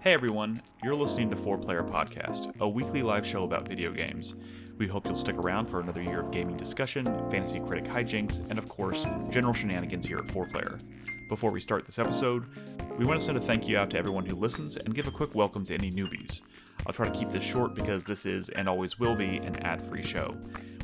Hey everyone, you're listening to 4Player Podcast, a weekly live show about video games. We hope you'll stick around for another year of gaming discussion, fantasy critic hijinks, and of course, general shenanigans here at 4Player. Before we start this episode, we want to send a thank you out to everyone who listens and give a quick welcome to any newbies. I'll try to keep this short because this is, and always will be, an ad-free show.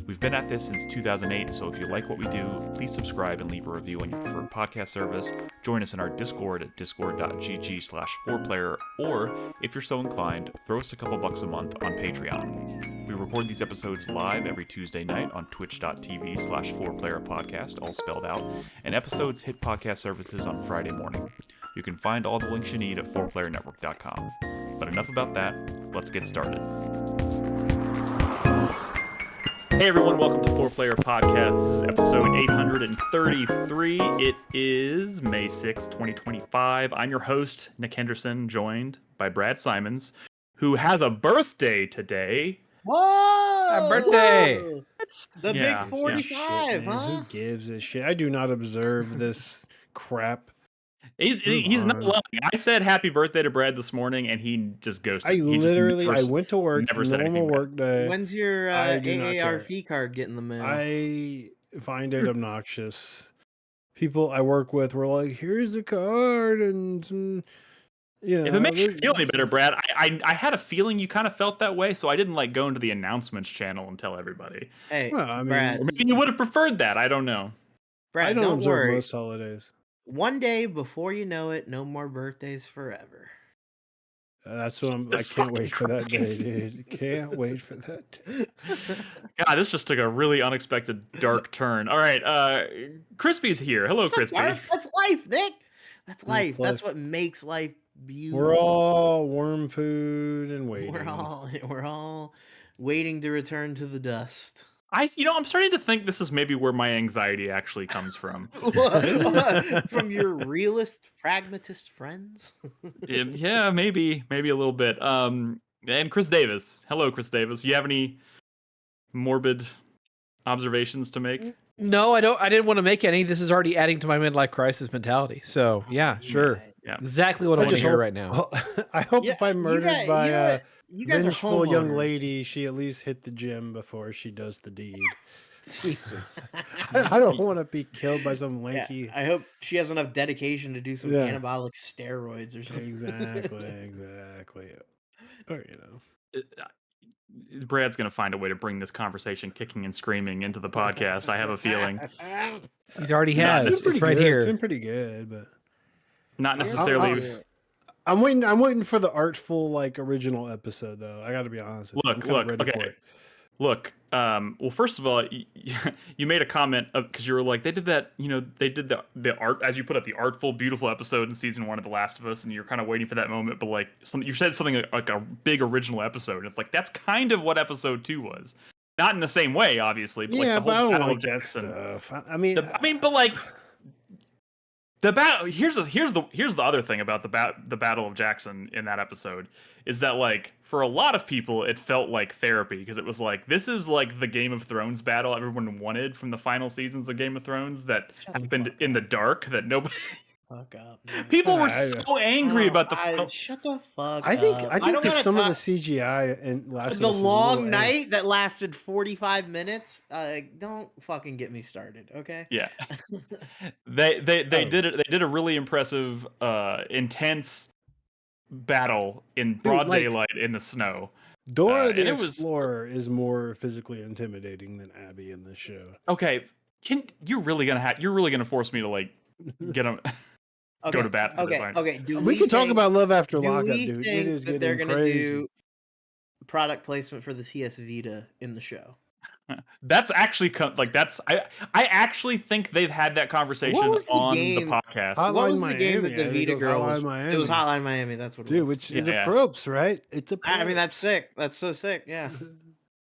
We've been at this since 2008, so if you like what we do, please subscribe and leave a review on your preferred podcast service. Join us in our Discord at discord.gg/4player, or, if you're so inclined, throw us a couple bucks a month on Patreon. We record these episodes live every Tuesday night on twitch.tv/4playerpodcast, all spelled out, and episodes hit podcast services on Friday morning. You can find all the links you need at 4playernetwork.com. But enough about that, let's get started. Hey everyone, welcome to 4Player Podcast. This is episode 833. It is May 6, 2025. I'm your host, Nick Henderson, joined by Brad Simons, who has a birthday today. Whoa! Happy birthday! The big 45, Shit, huh? Who gives a shit? I do not observe this crap. He's not lying. I said happy birthday to Brad this morning, and he just ghosted. I went to work, normal work day. When's your AARP card get in the mail? I find it obnoxious. People I work with were like, here's the card, and some, you know. If it makes you feel any better, Brad, I had a feeling you kind of felt that way, so I didn't like go into the announcements channel and tell everybody. Hey, well, I mean, Brad. Or maybe you would have preferred that. I don't know. Brad, I don't observe worry. most holidays. One day before you know it, no more birthdays forever. That's what I That's can't wait for that day, fucking dude. Can't wait for that day. God, this just took a really unexpected dark turn. All right, Crispy's here. Hello, Crispy. That's life, Nick. That's life. life. That's what makes life beautiful. We're all worm food and waiting. We're all waiting to return to the dust. I'm starting to think this is maybe where my anxiety actually comes from. From your realist, pragmatist friends? Yeah, maybe a little bit. And Chris Davis. Hello, Chris Davis. You have any morbid observations to make? No, I don't. I didn't want to make any. This is already adding to my midlife crisis mentality. So yeah, sure. Yeah. Exactly what I want to hear right now. I hope if I'm murdered by a you guys vengeful are young homeowners. lady, she at least hit the gym before she does the deed. Jesus. I don't want to be killed by some lanky. Yeah, I hope she has enough dedication to do some Yeah. anabolic steroids or something. Exactly. Or Brad's going to find a way to bring this conversation kicking and screaming into the podcast. I have a feeling. He's already No, has. this It's right It's here. been pretty good, but Not necessarily. I'm waiting for the artful original episode though. I got to be honest with you. I'm kinda ready for it. Look, well, first of all, you made a comment because you were like, they did that, they did the art, as you put it, the artful, beautiful episode in season 1 of The Last of Us, and you're kind of waiting for that moment, but you said something like a big original episode, and it's like, that's kind of what episode 2 was. Not in the same way, obviously, but Yeah, the but I whole don't Battle like of that Jackson. stuff. I mean, the battle. Here's the other thing about the Battle of Jackson in that episode is that for a lot of people it felt like therapy because it was this is the Game of Thrones battle everyone wanted from the final seasons of Game of Thrones that happened in the dark that nobody. Fuck up. Man. People were so angry about the final. Shut the fuck I think up. that some of the CGI and Last of the Us is a long little night that lasted 45 minutes. Don't fucking get me started, okay? Yeah, they did it. They did a really impressive, intense battle in broad daylight in the snow. Dora the Explorer is more physically intimidating than Abby in this show. Okay, you're really gonna force me to get them. Okay. Go to bat. Okay. We can talk about Love After Lockup, we dude. It think is that they're getting gonna crazy. do product placement for the PS Vita in the show? That's actually that's I actually think they've had that conversation on the podcast. What was the game Miami? that the Vita girl was? It was Hotline Miami. That's what it was. Dude, which is a props, right? It's a props. I mean, that's sick. That's so sick. Yeah.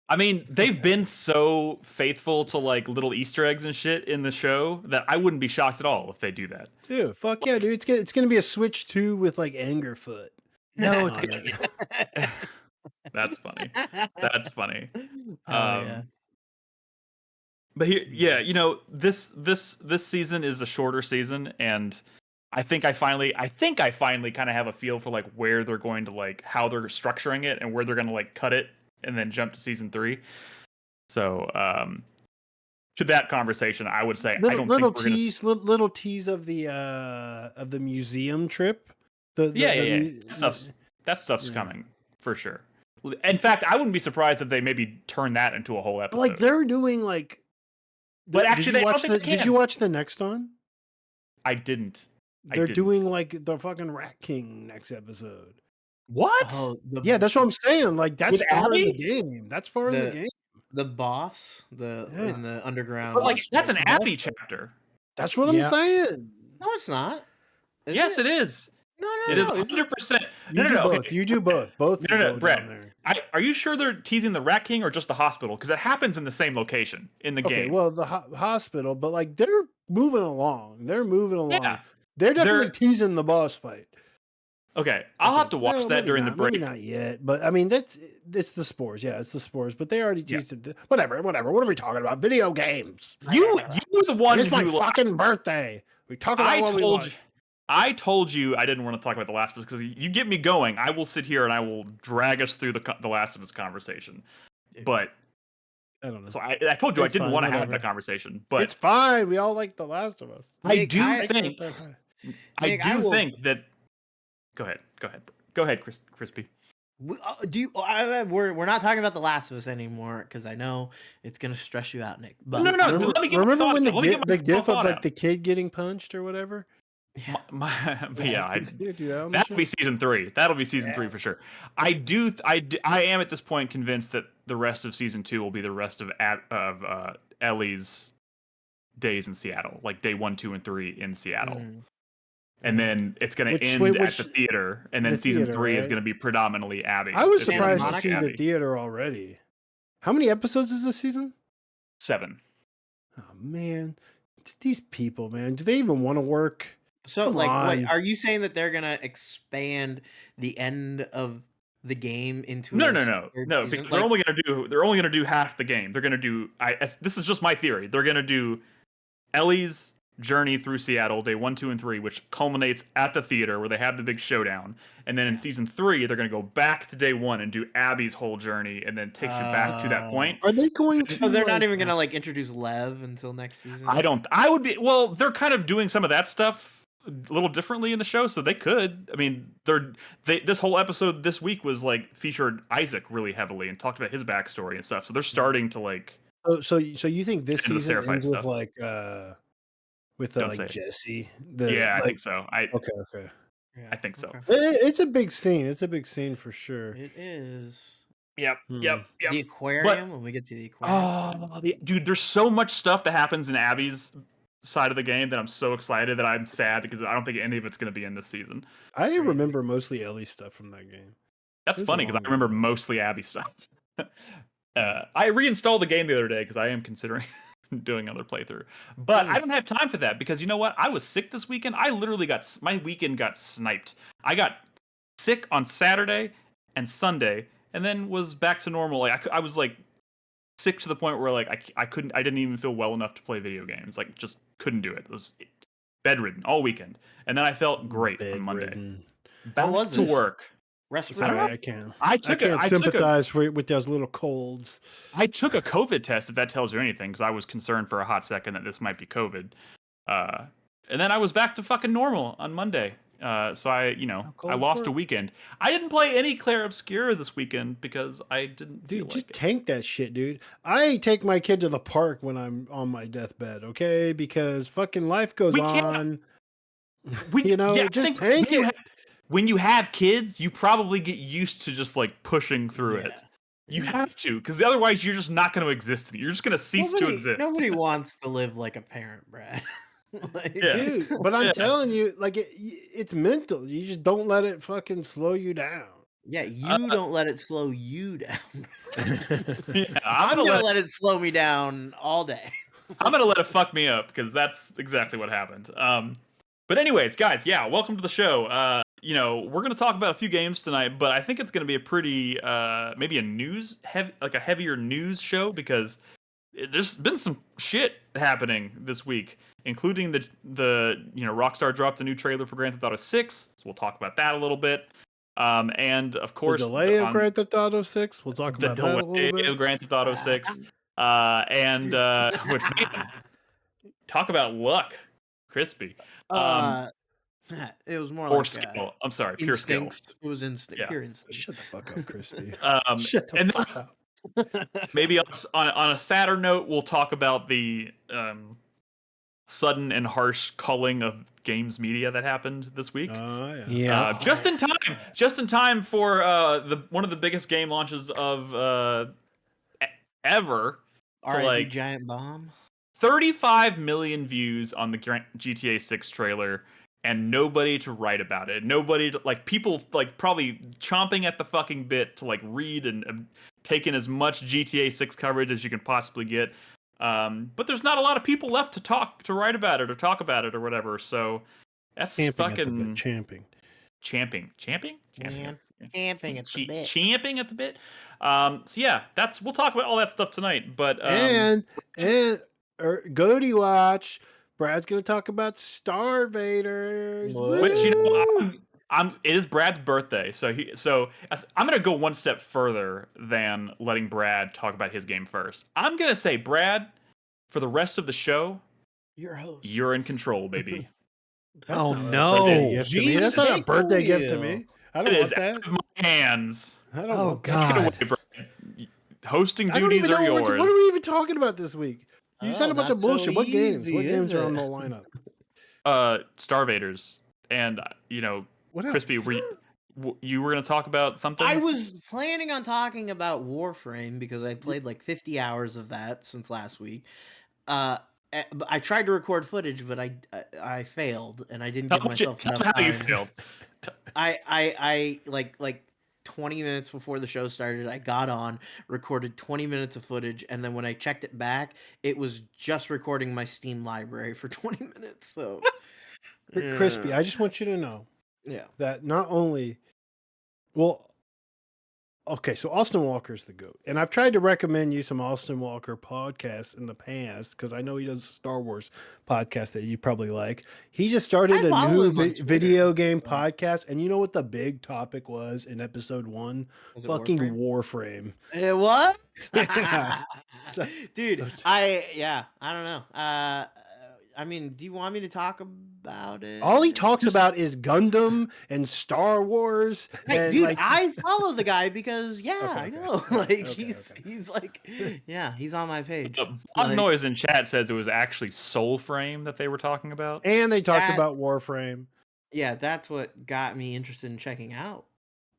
I mean, they've been so faithful to little Easter eggs and shit in the show that I wouldn't be shocked at all if they do that. Dude, fuck yeah, dude. It's gonna be a Switch 2 with Angerfoot. No, it's gonna be. That's funny. That's funny. Yeah. But here, yeah, this season is a shorter season, and I think I finally kind of have a feel for like where they're going to like how they're structuring it and where they're going to like cut it and then jump to season 3. So to that conversation, I would say I don't little think we're tease, little tease of the museum trip. Yeah. That stuff's coming for sure. In fact, I wouldn't be surprised if they maybe turn that into a whole episode. Like they're doing like. But actually, did you watch the next one? I didn't. They're doing like the fucking Rat King next episode. What? Oh, Yeah, that's what I'm saying. Like that's With far in Abby? the game. That's far in the game. The boss, in the underground. But like that's an boss Abby fight. chapter. That's what I'm saying. No, it's not. Yes, it is. No, It is 100%. You do both. Okay. You do both. Both. No, Brett. Are you sure they're teasing the Rat King or just the hospital? Because it happens in the same location in the game. Okay, well, the hospital, but like they're moving along. Yeah, They're definitely teasing the boss fight. Okay, I'll have to watch that during the break. Maybe not yet, but I mean it's the spores. Yeah, it's the spores. But they already teased it. Whatever. What are we talking about? Video games. You were the one. It's my fucking birthday. We talk about what we want. I told you I didn't want to talk about The Last of Us because you get me going. I will sit here and I will drag us through the Last of Us conversation. But I don't know. So I told you I didn't want to have that conversation. But it's fine. We all like The Last of Us. I do think that. Go ahead, Crispy. We're not talking about The Last of Us anymore because I know it's gonna stress you out, Nick. But no. Remember when the gif of like the kid getting punched or whatever? That'll be season 3. That'll be season 3 for sure. I am at this point convinced that the rest of season 2 will be the rest of Ellie's days in Seattle, like day 1, 2, and 3 in Seattle. And then it's going to end at the theater, and then season 3 is going to be predominantly Abby. I was surprised to see the theater already. How many episodes is this season? 7. Oh man, it's these people, man. Do they even want to work? So, what are you saying that they're gonna expand the end of the game into? No. Because they're only gonna do half the game. They're gonna do. This is just my theory. They're gonna do Ellie's journey through Seattle, day 1, 2, and 3, which culminates at the theater where they have the big showdown. And then in season 3, they're gonna go back to day 1 and do Abby's whole journey, and then takes you back to that point. Are they going to? So they're not even gonna like introduce Lev until next season. I would be. Well, they're kind of doing some of that stuff a little differently in the show, so they could. I mean, this whole episode this week was like featured Isaac really heavily and talked about his backstory and stuff. So they're starting to like. So you think this season ends with like Jesse? I think so. Okay. Yeah, I think so. Okay. It's a big scene. It's a big scene for sure. It is. Yep. The aquarium. When we get to the aquarium. Dude, there's so much stuff that happens in Abby's side of the game that I'm so excited that I'm sad because I don't think any of it's going to be in this season. I remember mostly Ellie's stuff from that game. That's funny because I remember mostly Abby's stuff. I reinstalled the game the other day because I am considering doing another playthrough, but I don't have time for that because you know what? I was sick this weekend. I literally my weekend got sniped. I got sick on Saturday and Sunday, and then was back to normal. Like I was like sick to the point where like I didn't even feel well enough to play video games. Like just couldn't do it. It was bedridden all weekend, and then I felt great on Monday. Back to work. I can't. I can't sympathize with those little colds. I took a COVID test, if that tells you anything, because I was concerned for a hot second that this might be COVID. And then I was back to fucking normal on Monday. So I lost a weekend. I didn't play any Clair Obscura this weekend because I didn't. Dude, just tank that shit, dude. I take my kid to the park when I'm on my deathbed, okay? Because fucking life goes on. Just tank it. When you have kids, you probably get used to just like pushing through it. You have to, because otherwise you're just not going to exist. You're just going to cease to exist. Nobody wants to live like a parent, Brad. Dude, but I'm telling you, like it's mental. You just don't let it fucking slow you down. Yeah, you don't let it slow you down. I'm gonna let it slow me down all day. I'm gonna let it fuck me up because that's exactly what happened. But anyways, guys, welcome to the show. We're gonna talk about a few games tonight, but I think it's gonna be a pretty maybe a heavier news show because there's been some shit happening this week, including the Rockstar dropped a new trailer for Grand Theft Auto 6, so we'll talk about that a little bit. And of The course, delay of Grand Theft Auto 6. We'll talk the about that a little delay bit. of Grand Theft Auto 6, which man, talk about luck, crispy. It was more Or like skill. I'm sorry, pure skill. instincts. It was instinct, Yeah. pure instinct. Shut the fuck up, Crispy. Um, Shut the and fuck up. maybe on a sadder note, we'll talk about the sudden and harsh culling of games media that happened this week. Yeah. Just in time for one of the biggest game launches of ever. R.I.P. Giant Bomb. 35 million views on the GTA 6 trailer, and nobody to write about it. Nobody to, people probably chomping at the fucking bit to read and take in as much GTA 6 coverage as you can possibly get. But there's not a lot of people left to write about it or talk about it or whatever. So that's fucking champing at the bit. Champing at the bit. So yeah, we'll talk about all that stuff tonight. But and Goaty Watch. Brad's gonna talk about StarVaders. Which it is Brad's birthday, so I'm gonna go one step further than letting Brad talk about his game first. I'm gonna say, Brad, for the rest of the show, you're in control, baby. Oh no! That's not a birthday gift to me. I don't want that. Out of my hands. I don't want that. Take it away, Brad. Hosting duties are yours. What are we even talking about this week? You said a bunch of bullshit. What games? What games are on the lineup? StarVaders, and what else? Crispy, you were going to talk about something? I was planning on talking about Warframe because I played 50 hours of that since last week. I tried to record footage, but I failed, and I didn't give myself enough time. How you failed? I 20 minutes before the show started, I got on, recorded 20 minutes of footage, and then when I checked it back, it was just recording my Steam library for 20 minutes. So, Crispy, I just want you to know that not only, okay, so Austin Walker's the GOAT. And I've tried to recommend you some Austin Walker podcasts in the past because I know he does a Star Wars podcast that you probably like. He just started a new video game podcast. And you know what the big topic was in episode 1? Fucking Warframe. It was? Yeah. Dude, I don't know. I mean, do you want me to talk about it? All he talks about is Gundam and Star Wars. Hey, and dude, I follow the guy because I know. He's he's on my page. Noise in chat says it was actually Soulframe that they were talking about. And they talked about Warframe. Yeah, that's what got me interested in checking out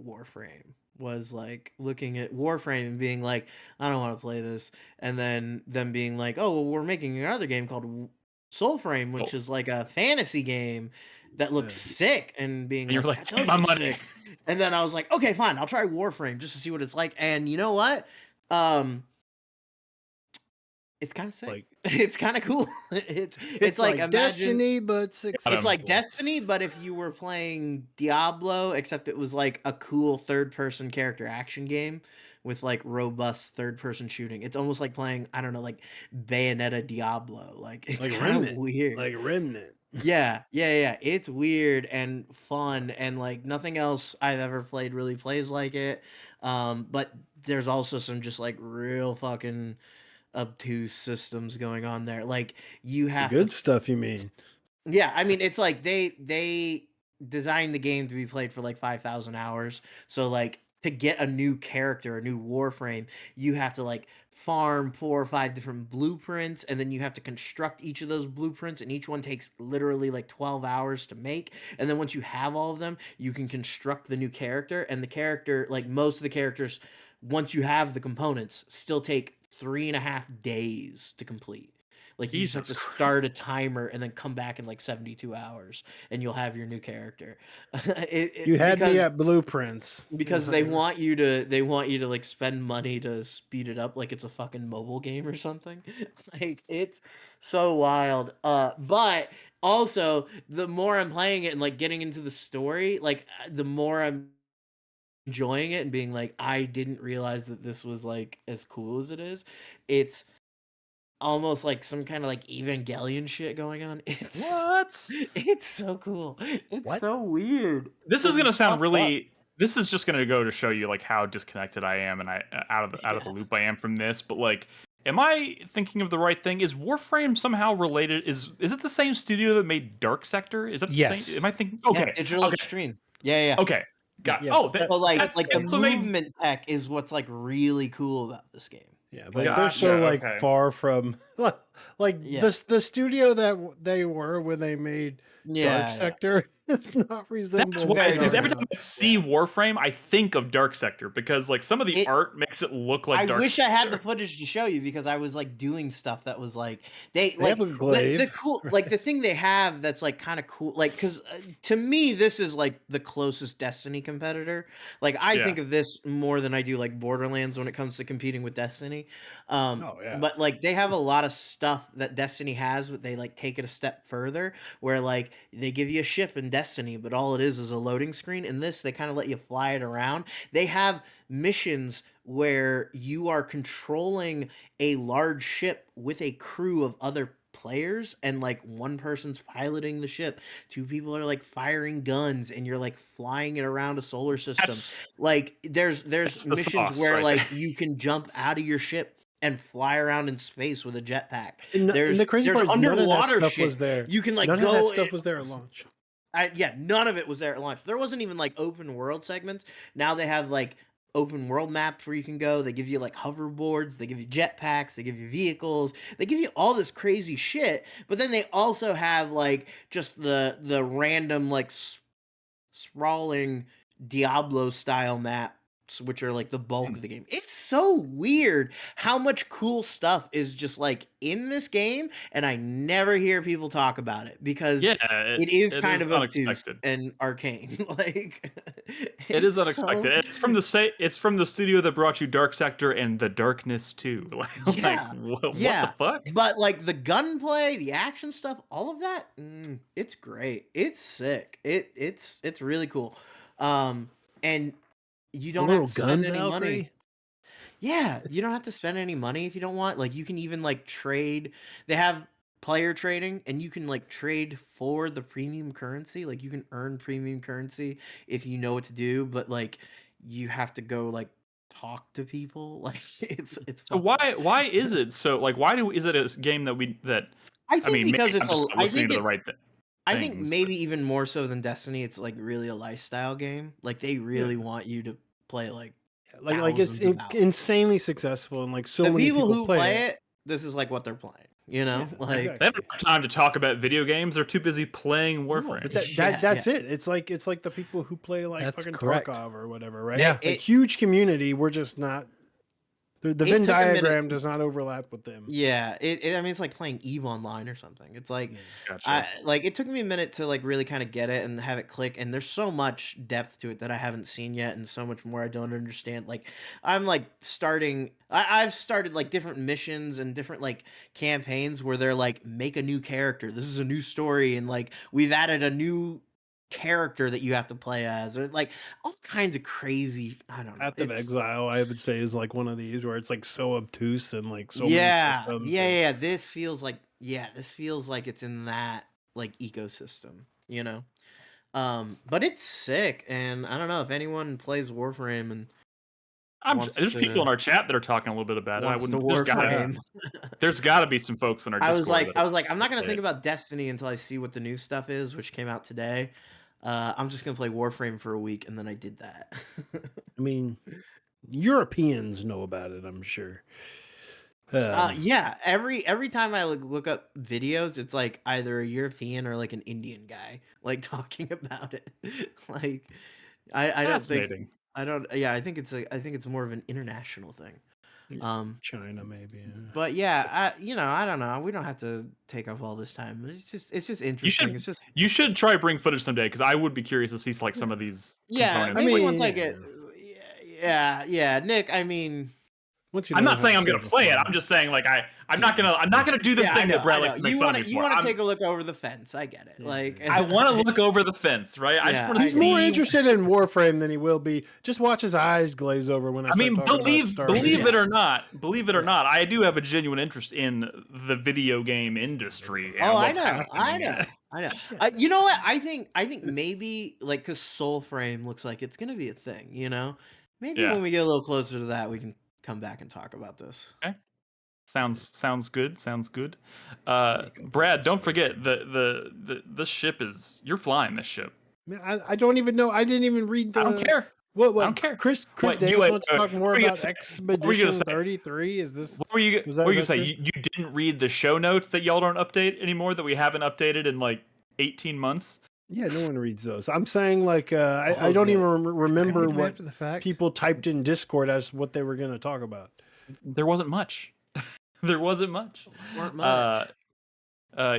Warframe. Was looking at Warframe and being like, I don't want to play this. And then them being like, oh, well, we're making another game called Soulframe, which is a fantasy game that looks sick, and being you're like, take my money. Sick. And then I was like, okay, fine, I'll try Warframe just to see what it's like. And you know what? It's kind of sick. It's kind of cool. It's like Destiny, but it's like Destiny, but if you were playing Diablo, except it was a cool third-person character action game with robust third-person shooting. It's almost like playing, I don't know, Bayonetta Diablo. It's kind of weird. Like Remnant. Yeah. It's weird and fun, and nothing else I've ever played really plays like it. But there's also some just real fucking obtuse systems going on there. You have good stuff, you mean? Yeah, I mean, it's they designed the game to be played for 5,000 hours. So to get a new character, a new Warframe, you have to farm 4 or 5 different blueprints, and then you have to construct each of those blueprints, and each one takes literally 12 hours to make. And then once you have all of them, you can construct the new character, and the character, most of the characters, once you have the components, still take 3.5 days to complete. You just have to start a timer and then come back in 72 hours, and you'll have your new character. You had me at blueprints because they want you to spend money to speed it up, like it's a fucking mobile game or something. It's so wild. But also, the more I'm playing it and getting into the story, the more I'm enjoying it and being I didn't realize that this was as cool as it is. It's almost like some kind of like Evangelion shit going on. What? It's so cool. It's What? so weird. This is It's gonna sound fucked up. really. This is just gonna go to show you like how disconnected I am and I out of the Yeah. loop I am from this. But like, am I thinking of the right thing? Is Warframe somehow related? Is it the same studio that made Dark Sector? Is that the Yes. same? Am I thinking? Yeah, Okay. Digital Okay. Extreme. Yeah. Okay. Got. Yeah. Oh, So like that's the so made. movement tech is what's like really cool about this game. Yeah, but Like, they're so Gotcha, like okay. far from like Yeah. the studio that they were when they made Dark Yeah. Sector. It's not That's resembled. why, very because every different. time I see Warframe, I think of Dark Sector because like some of the art makes it look like I Dark wish Sector. I had the footage to show you because I was like doing stuff that was like they They like have a glaive, the cool like the thing they have that's like kind of cool like because to me this is like the closest Destiny competitor. Like I Yeah. think of this more than I do like Borderlands when it comes to competing with Destiny. Oh, yeah. But like they have a lot of stuff that Destiny has, but they like take it a step further where like they give you a ship in Destiny, but all it is a loading screen. In this, they kind of let you fly it around. They have missions where you are controlling a large ship with a crew of other players and like one person's piloting the ship, two people are like firing guns, and you're like flying it around a solar system. That's Like there's that's the missions sauce where right like there. you can jump out of your ship and fly around in space with a jetpack. and the crazy part is none of that underwater stuff shit. was there. You can like None go of that stuff was there at launch. yeah, none of it was there at launch. There wasn't even like open world segments. Now they have like open world maps where you can go. They give you like hoverboards, they give you jetpacks, they give you vehicles, they give you all this crazy shit. But then they also have like just the random like sprawling Diablo style maps, which are like the bulk of the game. It's so weird how much cool stuff is just like in this game, and I never hear people talk about it because Yeah, it is it kind is of obtuse unexpected. and arcane. Like It is it's unexpected. It's from the it's from the studio that brought you Dark Sector and The Darkness too. Like, Yeah, what yeah. the fuck? But like the gunplay, the action stuff, all of that, it's great. It's sick. It's really cool. And you A don't little have to gun spend any money. Valkyrie. Yeah, you don't have to spend any money if you don't want. Like you can even like trade. They have player trading, and you can like trade for the premium currency. Like you can earn premium currency if you know what to do, but like you have to go like talk to people. Like it's So fucked up. why is it so like is it a game that I think mean maybe because I'm it's just a. not listening to the right I think things. maybe even more so than Destiny, it's like really a lifestyle game. Like they really want you to play like Like it's thousands of hours. insanely successful, and like so The many people people who play it, this is like what they're playing. You know, Yeah, like exactly. They don't have time to talk about video games. They're too busy playing No, Warframe. but Yeah, that's it. It's like the people who play like That's fucking correct. Tarkov or whatever, right? Yeah. Like huge community. We're just not. The Venn took a minute- diagram does not overlap with them. yeah. I mean, it's like playing Eve Online or something. It's like Gotcha. like it took me a minute to like really kind of get it and have it click. And there's so much depth to it that I haven't seen yet, and so much more I don't understand. Like I'm like I've started like different missions and different like campaigns where they're like make a new character. This is a new story, and like we've added a new character that you have to play as, or like all kinds of crazy. I don't know. Path of It's- Exile, I would say, is like one of these where it's like so obtuse and like so yeah, many systems. yeah. This feels like it's in that like ecosystem, you know. But it's sick, and I don't know if anyone plays Warframe and There's people in our chat that are talking a little bit about it. I wants to wouldn't. Warframe. There's got to be some folks in our I Discord. was like, I'm not gonna play think it. about Destiny until I see what the new stuff is, which came out today. I'm just gonna play Warframe for a week, and then I did that. I mean, Europeans know about it, I'm sure. Yeah, every time I look up videos, it's like either a European or like an Indian guy like talking about it. Like I don't think Fascinating. I don't yeah, I think it's more of an international thing. China, maybe. Yeah. But yeah, I don't know. We don't have to take up all this time. It's just interesting. It's just You should try bring footage someday because I would be curious to see like some of these yeah. components. Maybe mean, once I yeah. get yeah, Nick. I mean, I'm not saying I'm gonna play it. I'm just saying like I'm not gonna do the thing that Brett likes to make fun of me for. You want to take a look over the fence. I get it. Yeah. Like I want to look over the fence, right? I just want to He's see. more interested in Warframe than he will be. Just watch his eyes glaze over when I mean, start talking believe about believe it or not, I do have a genuine interest in the video game industry. And what's happening. I know. You know what? I think maybe like because Soulframe looks like it's gonna be a thing. You know, maybe when we get a little closer to that, we can come back and talk about this. Okay. Sounds good. Brad, don't forget the ship is you're flying this ship. Man, I don't even know. I didn't even read the. I don't care. What? I don't care. Chris Davis wants to talk more about Expedition 33. Is this? What were you gonna say? You didn't read the show notes that y'all don't update anymore, that we haven't updated in like 18 months? Yeah, no one reads those. I'm saying like I don't even remember what people typed in Discord as what they were going to talk about. There wasn't much. There wasn't much. Weren't much.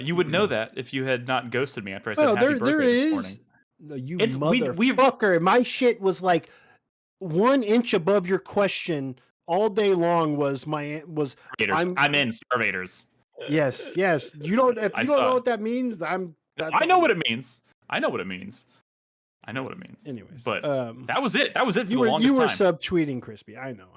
You would know that if you had not ghosted me after I said happy birthday this morning. No, you motherfucker. My shit was like 1 inch above your question all day long. I'm in StarVaders. Yes. You don't. If you don't know what that means, I know what it means. I know what it means. Anyways, but that was it. That was it for the longest time. You were subtweeting Crispy. I know.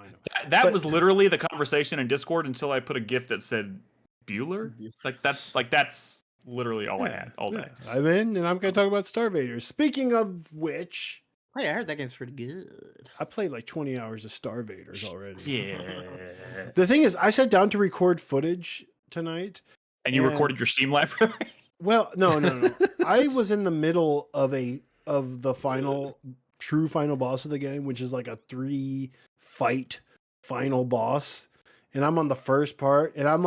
That was literally the conversation in Discord until I put a GIF that said Bueller. That's literally all I had all day. I'm in, and I'm going to talk about StarVaders. Speaking of which, hey, I heard that game's pretty good. I played like 20 hours of StarVaders already. Yeah. The thing is, I sat down to record footage tonight, and you recorded your Steam library. Well, no. I was in the middle of the true final boss of the game, which is like a 3-fight final boss. And I'm on the first part, and I'm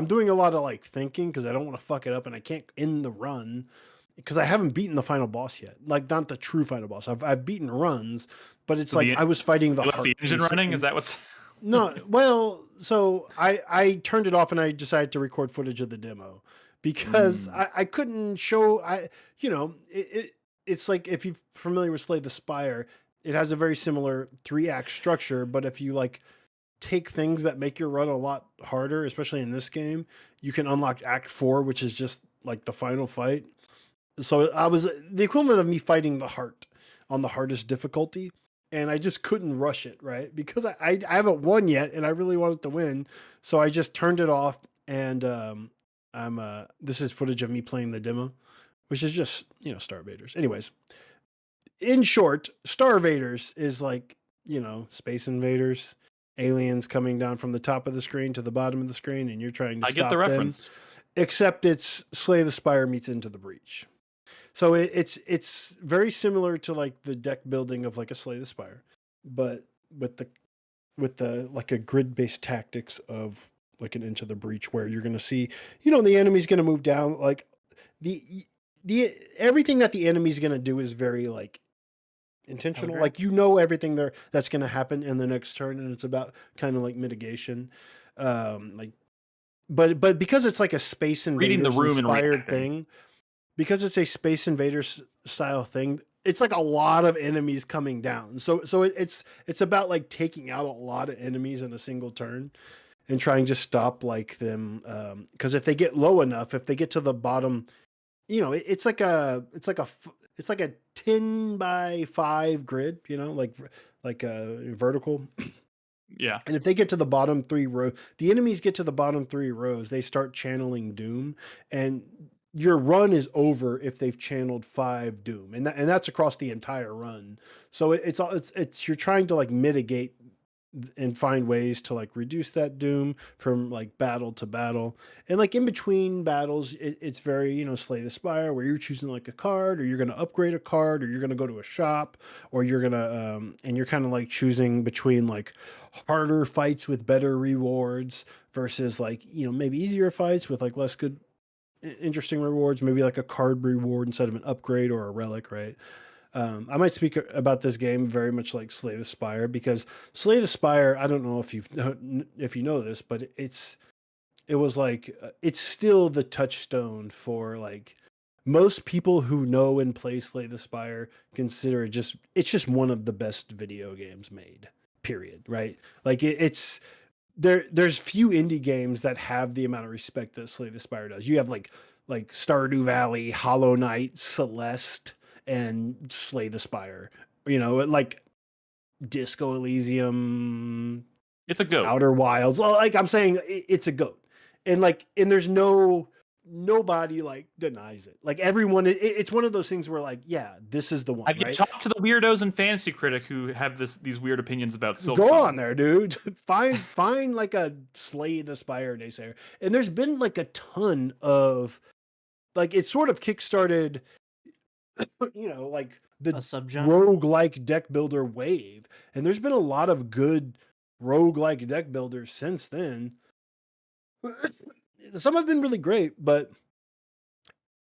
doing a lot of like thinking because I don't want to fuck it up, and I can't end the run because I haven't beaten the final boss yet. Like not the true final boss. I've beaten runs, but it's I was fighting the heart. The engine running? Is that what's? No. Well, so I turned it off and I decided to record footage of the demo because I couldn't show. It's like if you're familiar with Slay the Spire, it has a very similar 3-act structure, but if you like take things that make your run a lot harder, especially in this game, you can unlock Act 4, which is just like the final fight. So I was the equivalent of me fighting the heart on the hardest difficulty, and I just couldn't rush it, right? Because I haven't won yet, and I really wanted to win, so I just turned it off. And this is footage of me playing the demo, which is just StarVaders. Anyways, in short, StarVaders is like Space Invaders. Aliens coming down from the top of the screen to the bottom of the screen, and you're trying to stop them. I get the reference. Except it's Slay the Spire meets Into the Breach. So it's very similar to like the deck building of like a Slay the Spire, but with the like a grid-based tactics of like an Into the Breach, where you're going to see the enemy's going to move down. Like the everything that the enemy's going to do is very like intentional. Okay. Like everything that's going to happen in the next turn, and it's about kind of like mitigation. But because it's like a Space Invaders inspired thing, because it's a Space Invaders style thing, it's like a lot of enemies coming down. So it's about like taking out a lot of enemies in a single turn and trying to stop like them. Because if they get low enough, if they get to the bottom, it's like a 10 by 5 grid, like a vertical. Yeah. And if they get to the bottom 3 rows, the enemies get to the bottom 3 rows, they start channeling Doom, and your run is over if they've channeled 5 Doom, and that's across the entire run. So it's you're trying to like mitigate and find ways to like reduce that Doom from like battle to battle. And like in between battles, it's very, Slay the Spire, where you're choosing like a card, or you're going to upgrade a card, or you're going to go to a shop, or you're going to, and you're kind of like choosing between like harder fights with better rewards versus like, maybe easier fights with like less good, interesting rewards, maybe like a card reward instead of an upgrade or a relic, right? I might speak about this game very much like Slay the Spire, because Slay the Spire, I don't know if you know this, but it's still the touchstone for like most people who know and play Slay the Spire consider it's just one of the best video games made, period, right? Like it's there's few indie games that have the amount of respect that Slay the Spire does. You have like Stardew Valley, Hollow Knight, Celeste, and Slay the Spire. You know, like Disco Elysium, It's a goat. Outer Wilds. Like I'm saying, it's a goat, and there's nobody like denies it. Like everyone, it's one of those things where like, yeah, this is the one. I can right? talk to the weirdos and Fantasy Critic who have these weird opinions about Silk Go Song. on there, dude. find like a Slay the Spire naysayer, and there's been like a ton of like it sort of kickstarted, you know, like the roguelike deck builder wave, and there's been a lot of good roguelike deck builders since then. Some have been really great, but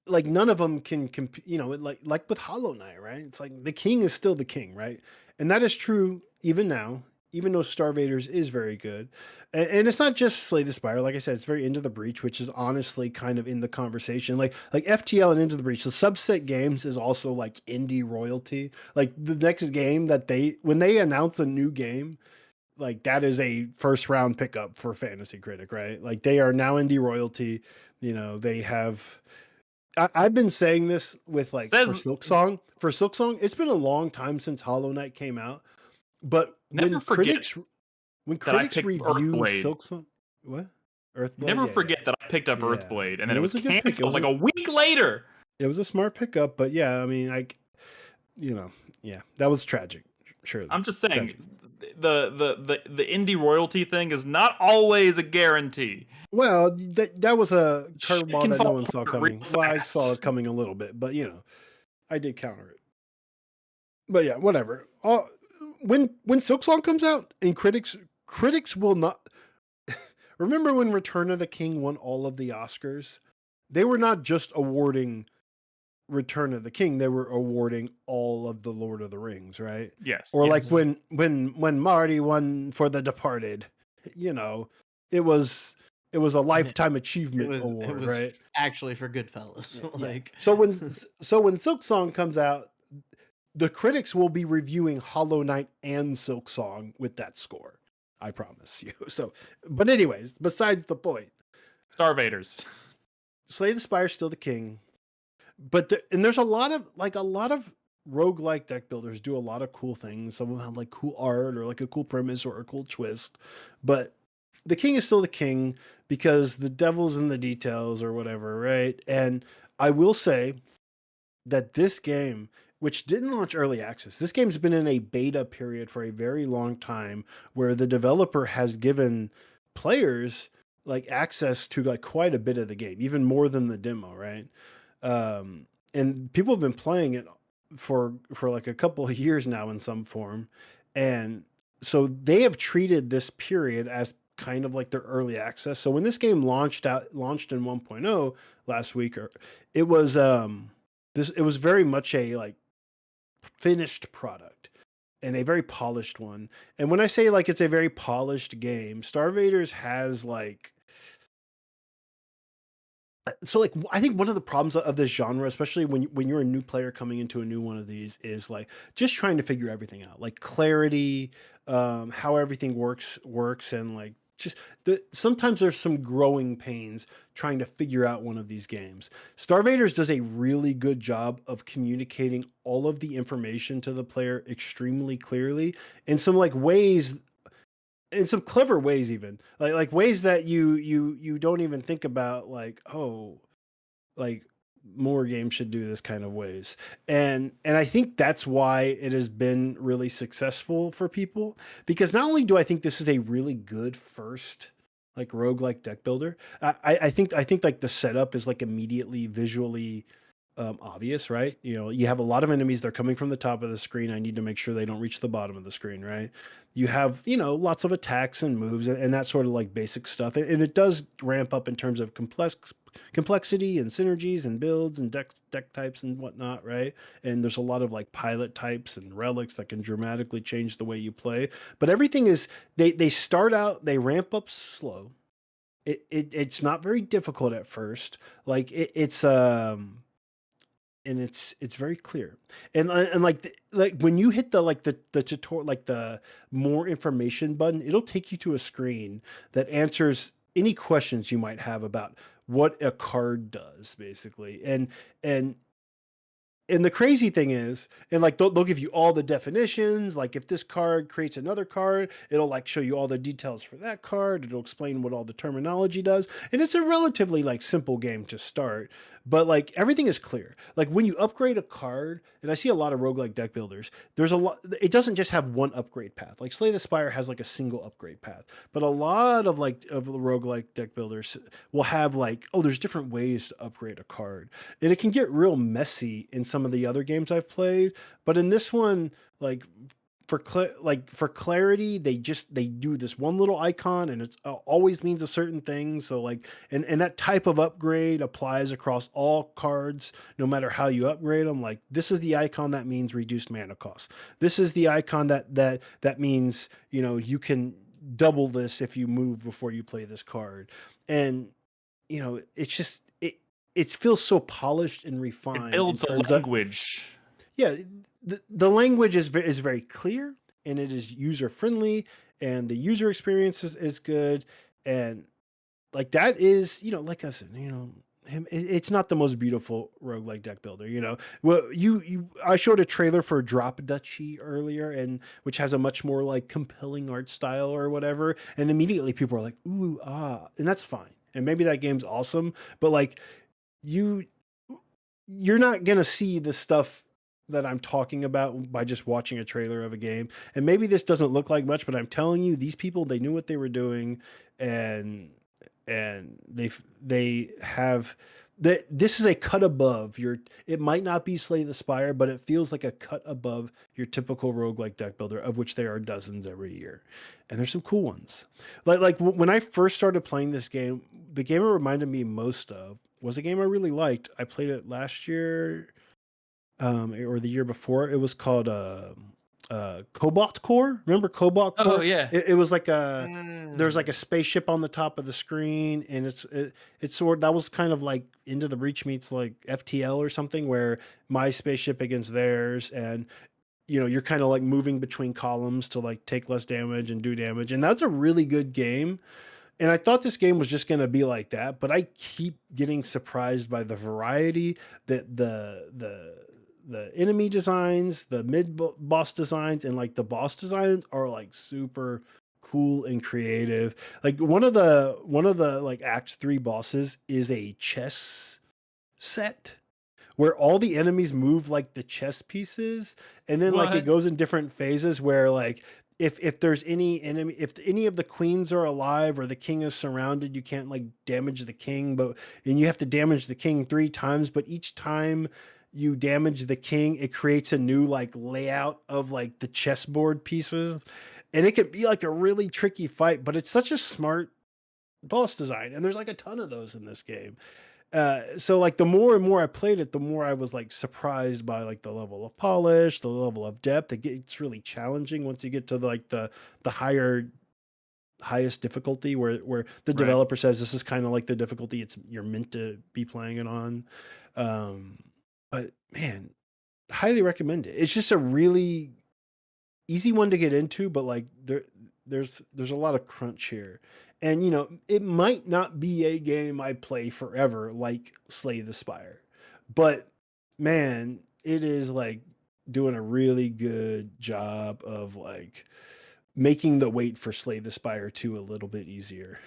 like none of them can compete, you know, like with Hollow Knight, right? It's like the king is still the king, right? And that is true even now, even though StarVaders is very good. And it's not just Slay the Spire. Like I said, it's very Into the Breach, which is honestly kind of in the conversation. Like FTL and Into the Breach, the subset games is also like indie royalty. Like the next game that when they announce a new game, like that is a first round pickup for Fantasy Critic, right? Like they are now indie royalty. You know, they have. I've been saying this with like for Silk Song. For Silk Song, it's been a long time since Hollow Knight came out, but when critics review Silk Song, what? Earthblade. Never forget that I picked up Earthblade, and then it was canceled like a week later. It was a smart pickup, but yeah, I mean, that was tragic. Sure, I'm just saying, the indie royalty thing is not always a guarantee. Well, that was a curveball that no one saw coming. Well, I saw it coming a little bit, but you know, I did counter it. But yeah, whatever. When Silk Song comes out, and critics will not remember when Return of the King won all of the Oscars. They were not just awarding Return of the King; they were awarding all of the Lord of the Rings, right? Yes. Or like when Marty won for The Departed, you know, it was a lifetime achievement award, it was right? Actually, for Goodfellas, like so when Silk Song comes out, the critics will be reviewing Hollow Knight and Silk Song with that score. I promise you. So, but anyways, besides the point, StarVaders, Slay the Spire is still the king, but there's a lot of roguelike deck builders do a lot of cool things. Some of them have like cool art or like a cool premise or a cool twist, but the king is still the king because the devil's in the details or whatever, right? And I will say that this game, which didn't launch early access, this game's been in a beta period for a very long time where the developer has given players like access to like quite a bit of the game, even more than the demo, right? And people have been playing it for like a couple of years now in some form. And so they have treated this period as kind of like their early access. So when this game launched in 1.0 last week, it was very much a like finished product and a very polished one. And when I say like it's a very polished game, StarVaders has like, so like I think one of the problems of this genre, especially when you're a new player coming into a new one of these, is like just trying to figure everything out, like clarity, how everything works, and like just sometimes there's some growing pains trying to figure out one of these games. StarVaders does a really good job of communicating all of the information to the player extremely clearly in some like ways, in some clever ways, even like ways that you don't even think about, like, oh, like more games should do this kind of ways. And I think that's why it has been really successful for people, because not only do I think this is a really good first like roguelike deck builder, I think like the setup is like immediately visually obvious, right? You know, you have a lot of enemies, they're coming from the top of the screen. I need to make sure they don't reach the bottom of the screen, right? You have, you know, lots of attacks and moves and that sort of like basic stuff. And it does ramp up in terms of complexity and synergies and builds and deck types and whatnot, right? And there's a lot of like pilot types and relics that can dramatically change the way you play. But everything is, they start out, they ramp up slow. It's not very difficult at first. Like it's it's very clear. And like when you hit the tutorial, like the more information button, it'll take you to a screen that answers any questions you might have about what a card does, basically. And the crazy thing is, and like they'll give you all the definitions. Like if this card creates another card, it'll like show you all the details for that card. It'll explain what all the terminology does. And it's a relatively like simple game to start, but like everything is clear. Like when you upgrade a card, and I see a lot of roguelike deck builders, there's a lot, it doesn't just have one upgrade path. Like Slay the Spire has like a single upgrade path, but a lot of like of the roguelike deck builders will have like, oh, there's different ways to upgrade a card. And it can get real messy in some of the other games I've played, but in this one, like for clarity, they do this one little icon, and it's always means a certain thing. So like, and that type of upgrade applies across all cards, no matter how you upgrade them. Like this is the icon that means reduced mana cost. This is the icon that means, you know, you can double this if you move before you play this card. And you know, it's just it feels so polished and refined. It builds a language. Yeah, the language is very clear, and it is user friendly, and the user experience is good. And like that is, you know, like I said, you know, it's not the most beautiful roguelike deck builder, you know. Well, I showed a trailer for Drop Duchy earlier, and which has a much more like compelling art style or whatever, and immediately people are like, ooh, ah, and that's fine. And maybe that game's awesome, but like you're not gonna see the stuff that I'm talking about by just watching a trailer of a game. And maybe this doesn't look like much, but I'm telling you, these people, they knew what they were doing, and they have that. This is a cut above your. It might not be Slay the Spire, but it feels like a cut above your typical roguelike deck builder, of which there are dozens every year, and there's some cool ones. Like when I first started playing this game, the game it reminded me most of was a game I really liked. I played it last year, or the year before. It was called Cobalt Core. Remember Cobalt Core? Oh yeah. It was like there's like a spaceship on the top of the screen, and it's sort that was kind of like Into the Breach meets like FTL or something, where my spaceship against theirs, and you know, you're kind of like moving between columns to like take less damage and do damage, and that's a really good game. And I thought this game was just going to be like that, but I keep getting surprised by the variety, that the enemy designs, the mid boss designs, and like the boss designs are like super cool and creative. Like one of the like Act 3 bosses is a chess set where all the enemies move like the chess pieces, and then like it goes in different phases where like if there's any enemy, if any of the queens are alive or the king is surrounded, you can't like damage the king, and you have to damage the king 3 times, but each time you damage the king, it creates a new like layout of like the chessboard pieces, and it can be like a really tricky fight, but it's such a smart boss design, and there's like a ton of those in this game. So like the more and more I played it, the more I was like surprised by like the level of polish, the level of depth. It gets really challenging once you get to like the highest difficulty, where the developer says this is kind of like the difficulty you're meant to be playing it on. But man, highly recommend it. It's just a really easy one to get into, but like there's a lot of crunch here. And you know, it might not be a game I play forever like Slay the Spire, but man, it is like doing a really good job of like making the wait for Slay the Spire 2 a little bit easier.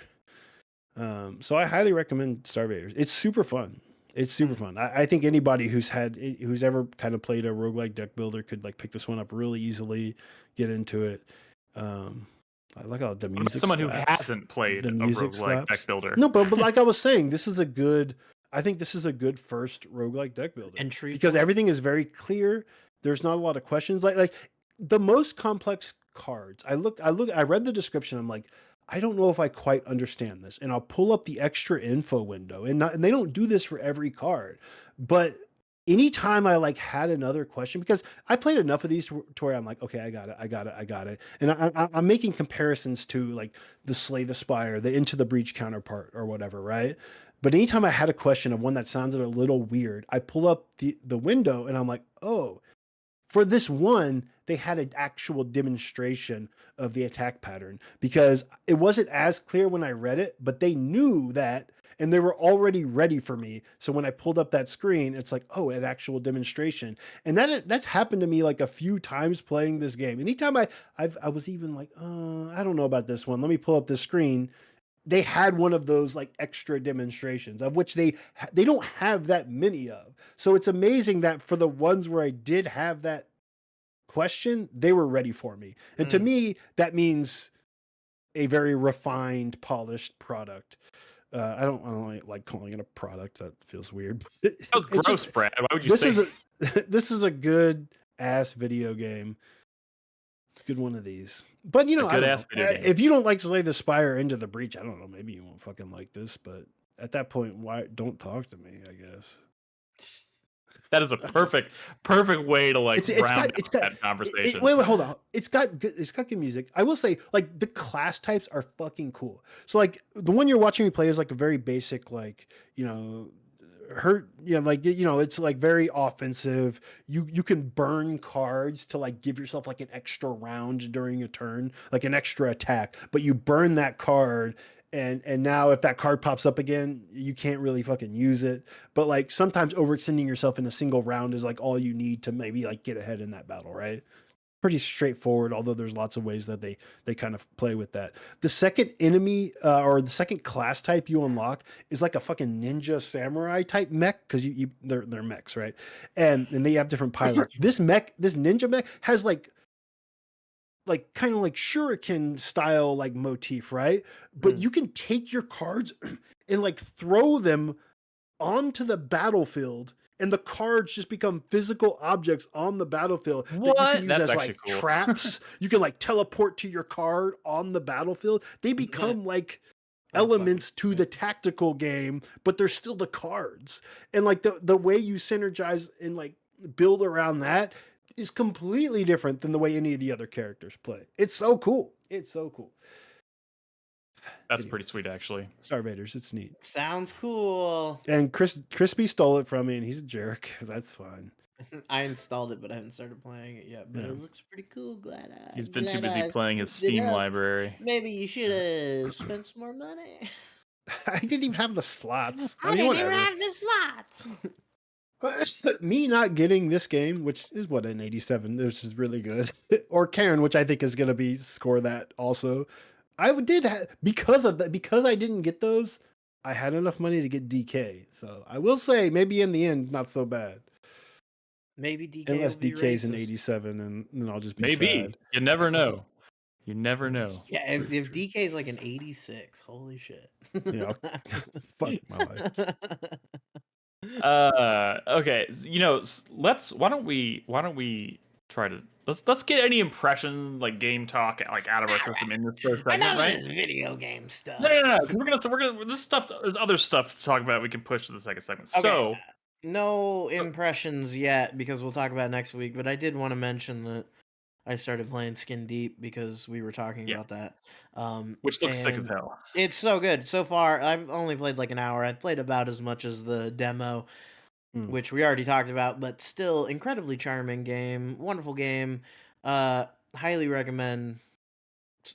So I highly recommend StarVaders. It's super fun. It's super fun. I think anybody who's ever kind of played a roguelike deck builder could like pick this one up really easily, get into it. I like how the music. Someone slaps. who hasn't played The a music roguelike deck slaps. builder. No, but like I was saying, this is a good. I think this is a good first roguelike deck builder Entry because point. everything is very clear. There's not a lot of questions. Like the most complex cards. I read the description. I'm like, I don't know if I quite understand this, and I'll pull up the extra info window, and they don't do this for every card, but anytime I like had another question, because I played enough of these to where I'm like, okay, I got it. And I'm making comparisons to like the Slay the Spire, the Into the Breach counterpart or whatever, right? But anytime I had a question of one that sounded a little weird, I pull up the window and I'm like, oh, for this one, they had an actual demonstration of the attack pattern because it wasn't as clear when I read it, but they knew that and they were already ready for me. So when I pulled up that screen, it's like, oh, an actual demonstration. And that's happened to me like a few times playing this game. Anytime I was even like, I don't know about this one. Let me pull up the screen. They had one of those like extra demonstrations of which they don't have that many of. So it's amazing that for the ones where I did have that question, they were ready for me. And to me, that means a very refined, polished product. I don't like calling it a product. That feels weird. That was gross, Brad. Why would you say? This is a good ass video game. It's a good one of these. But you know, if you don't like Slay the Spire Into the Breach, I don't know, maybe you won't fucking like this, but at that point, why don't talk to me, I guess. That is a perfect way to like round out that conversation. Wait, hold on. It's got good music. I will say, like, the class types are fucking cool. So like the one you're watching me play is like a very basic, like, you know, it's like very offensive. You can burn cards to like give yourself like an extra round during a turn, like an extra attack, but you burn that card and now if that card pops up again, you can't really fucking use it. But like sometimes overextending yourself in a single round is like all you need to maybe like get ahead in that battle, right? Pretty straightforward, although there's lots of ways that they kind of play with that. The second enemy or the second class type you unlock is like a fucking ninja samurai type mech because they're mechs, right? And they have different pilots. This ninja mech has like kind of like shuriken style like motif, right? But you can take your cards and like throw them onto the battlefield and the cards just become physical objects on the battlefield that you can use as like cool. Traps. You can like teleport to your card on the battlefield. They become like elements to the tactical game, but they're still the cards. And like the way you synergize and like build around that is completely different than the way any of the other characters play. It's so cool. It's so cool. That's pretty sweet, actually. StarVaders, it's neat. Sounds cool. And Crispy stole it from me, and he's a jerk. That's fine. I installed it, but I haven't started playing it yet. But it looks pretty cool. He's been too busy playing his Steam library. Maybe you should have spent some more money. I didn't even have the slots. I didn't even have the slots. Me not getting this game, which is what an 87, which is really good, or Karen, which I think is going to be score that also. Because I didn't get those, I had enough money to get DK. So I will say maybe in the end, not so bad. Maybe DK unless will be DK's racist. an 87, and then I'll just be sad. You never know. You never know. Yeah, if DK's like an 86, holy shit. Yeah, fuck my life. Okay, you know, why don't we try to let's get any impression like game talk like out of our system in this first segment, I know right? this video game stuff. No, because we're gonna this stuff. There's other stuff to talk about. We can push to the second segment. Okay. So no impressions yet because we'll talk about it next week. But I did want to mention that I started playing Skin Deep because we were talking about that. Which looks sick as hell. It's so good. So far, I've only played like an hour. I've played about as much as the demo, which we already talked about, but still incredibly charming game. Wonderful game. Highly recommend.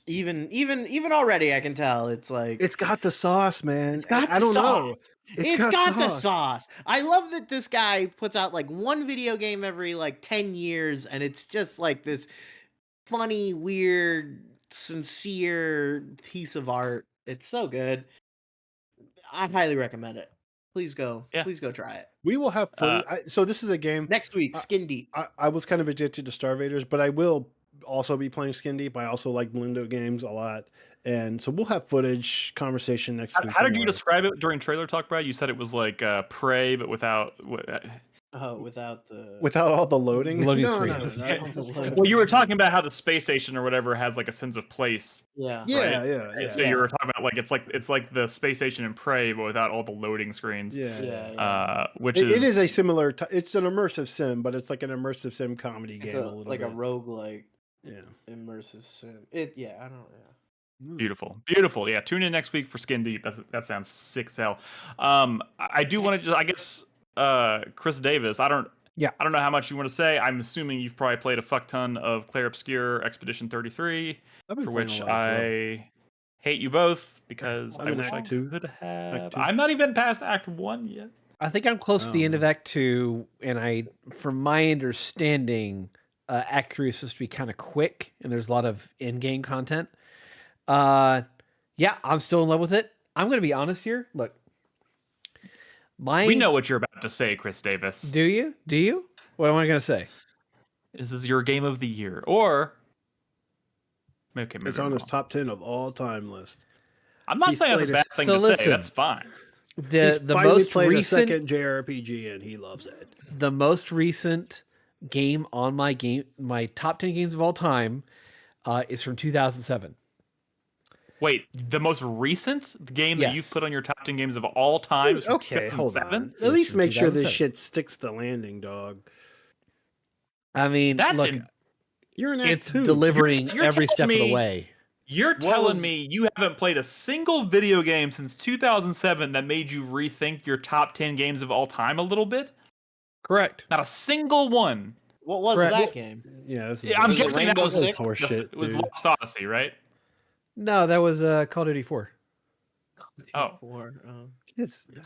Even already, I can tell it's like it's got the sauce, man. It's got I don't sauce. know. It's got the sauce. I love that this guy puts out like one video game every like 10 years, and it's just like this funny, weird, sincere piece of art. It's so good. I highly recommend it. Please go try it. We will have footage. So this is a game next week. Skin Deep. I was kind of addicted to StarVaders, but I will also be playing Skin Deep. I also like Lindo games a lot, and so we'll have footage conversation next week. How did you describe it during trailer talk, Brad? You said it was like Prey, but without. Without all the loading. Loading no, screens. No. Well, you were talking about how the space station or whatever has like a sense of place. Yeah. Yeah. So you were talking about like it's like the space station in Prey, but without all the loading screens. Yeah. Which it is a similar. It's an immersive sim, but it's like an immersive sim comedy game. Like a roguelike. Yeah. Immersive sim. I don't know. Beautiful, beautiful. Yeah, tune in next week for Skin Deep. That sounds sick as hell. I do want to just, I guess, Chris Davis. I don't know how much you want to say. I'm assuming you've probably played a fuck ton of Clair Obscure Expedition 33, for which I hate you both because I wish I could have. I'm not even past Act 1 yet. I think I'm close to the end of Act 2, and from my understanding, Act 3 is supposed to be kind of quick, and there's a lot of in-game content. Yeah, I'm still in love with it. I'm going to be honest here. Look, we know what you're about to say, Chris Davis. Do you? Do you? What am I going to say? This is your game of the year, or okay, it's on his top 10 of all time list. I'm not saying it's a bad thing to say. That's fine. He's finally played a second JRPG and he loves it. The most recent game on my top 10 games of all time is from 2007. Wait, the most recent game that you've put on your top 10 games of all time is from 2007? Hold on. At least make sure this shit sticks the landing, dog. I mean, look, you're in Act 2. Delivering every step of the way. You're telling me you haven't played a single video game since 2007 that made you rethink your top 10 games of all time a little bit? Correct. Not a single one. What was that game? Yeah, I'm guessing that was horseshit. It was Lost Odyssey, right? No, that was Call of Duty 4. Oh.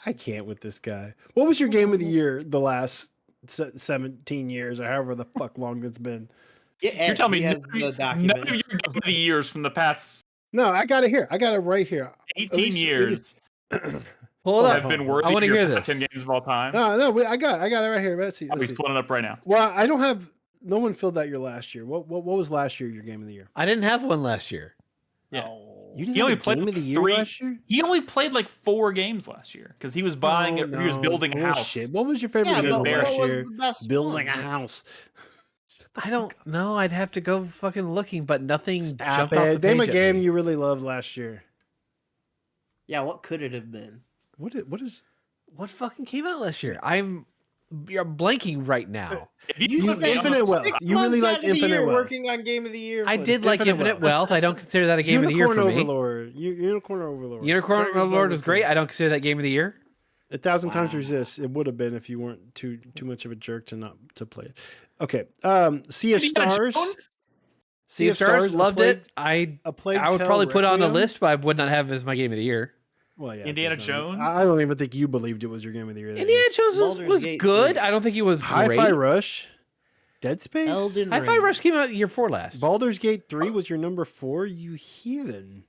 I can't with this guy. What was your game of the year the last 17 years or however the fuck long it's been? You're telling me none of your game of the years from the past... No, I got it here. I got it right here. 18 years. Hold on. Have been worthy I want to hear top this. 10 games of all time. No, I got it right here. Let's see. He's pulling it up right now. Well, I don't have... No one filled out your last year. What was last year your game of the year? I didn't have one last year. Yeah. You didn't have a game of the year last year? He only played like 4 games last year because he was buying it. He was building a house. What was your favorite game last year? Building a house. I don't know. I'd have to go fucking looking, but nothing jumped off the page. Name a game you really loved last year. Yeah, what could it have been? What fucking came out last year? You're blanking right now. You Infinite Wealth. You really liked Infinite Wealth. Working on Game of the Year. I did like Infinite Wealth. I don't consider that a game of the year for me. Unicorn Overlord. Unicorn Overlord was great. I don't consider that game of the year. 1,000 Times Resist. It would have been if you weren't too much of a jerk to play it. Okay. Sea of Stars. Sea of Stars. Loved it. I would probably put it on a list, but I would not have it as my game of the year. Well, yeah, Indiana Jones. I don't even think you believed it was your game of the year. Indiana Jones was good. I don't think it was great. Hi-Fi Rush, Dead Space. Hi-Fi Rush came out year 4 last. Baldur's Gate 3 was your number 4. You heathen.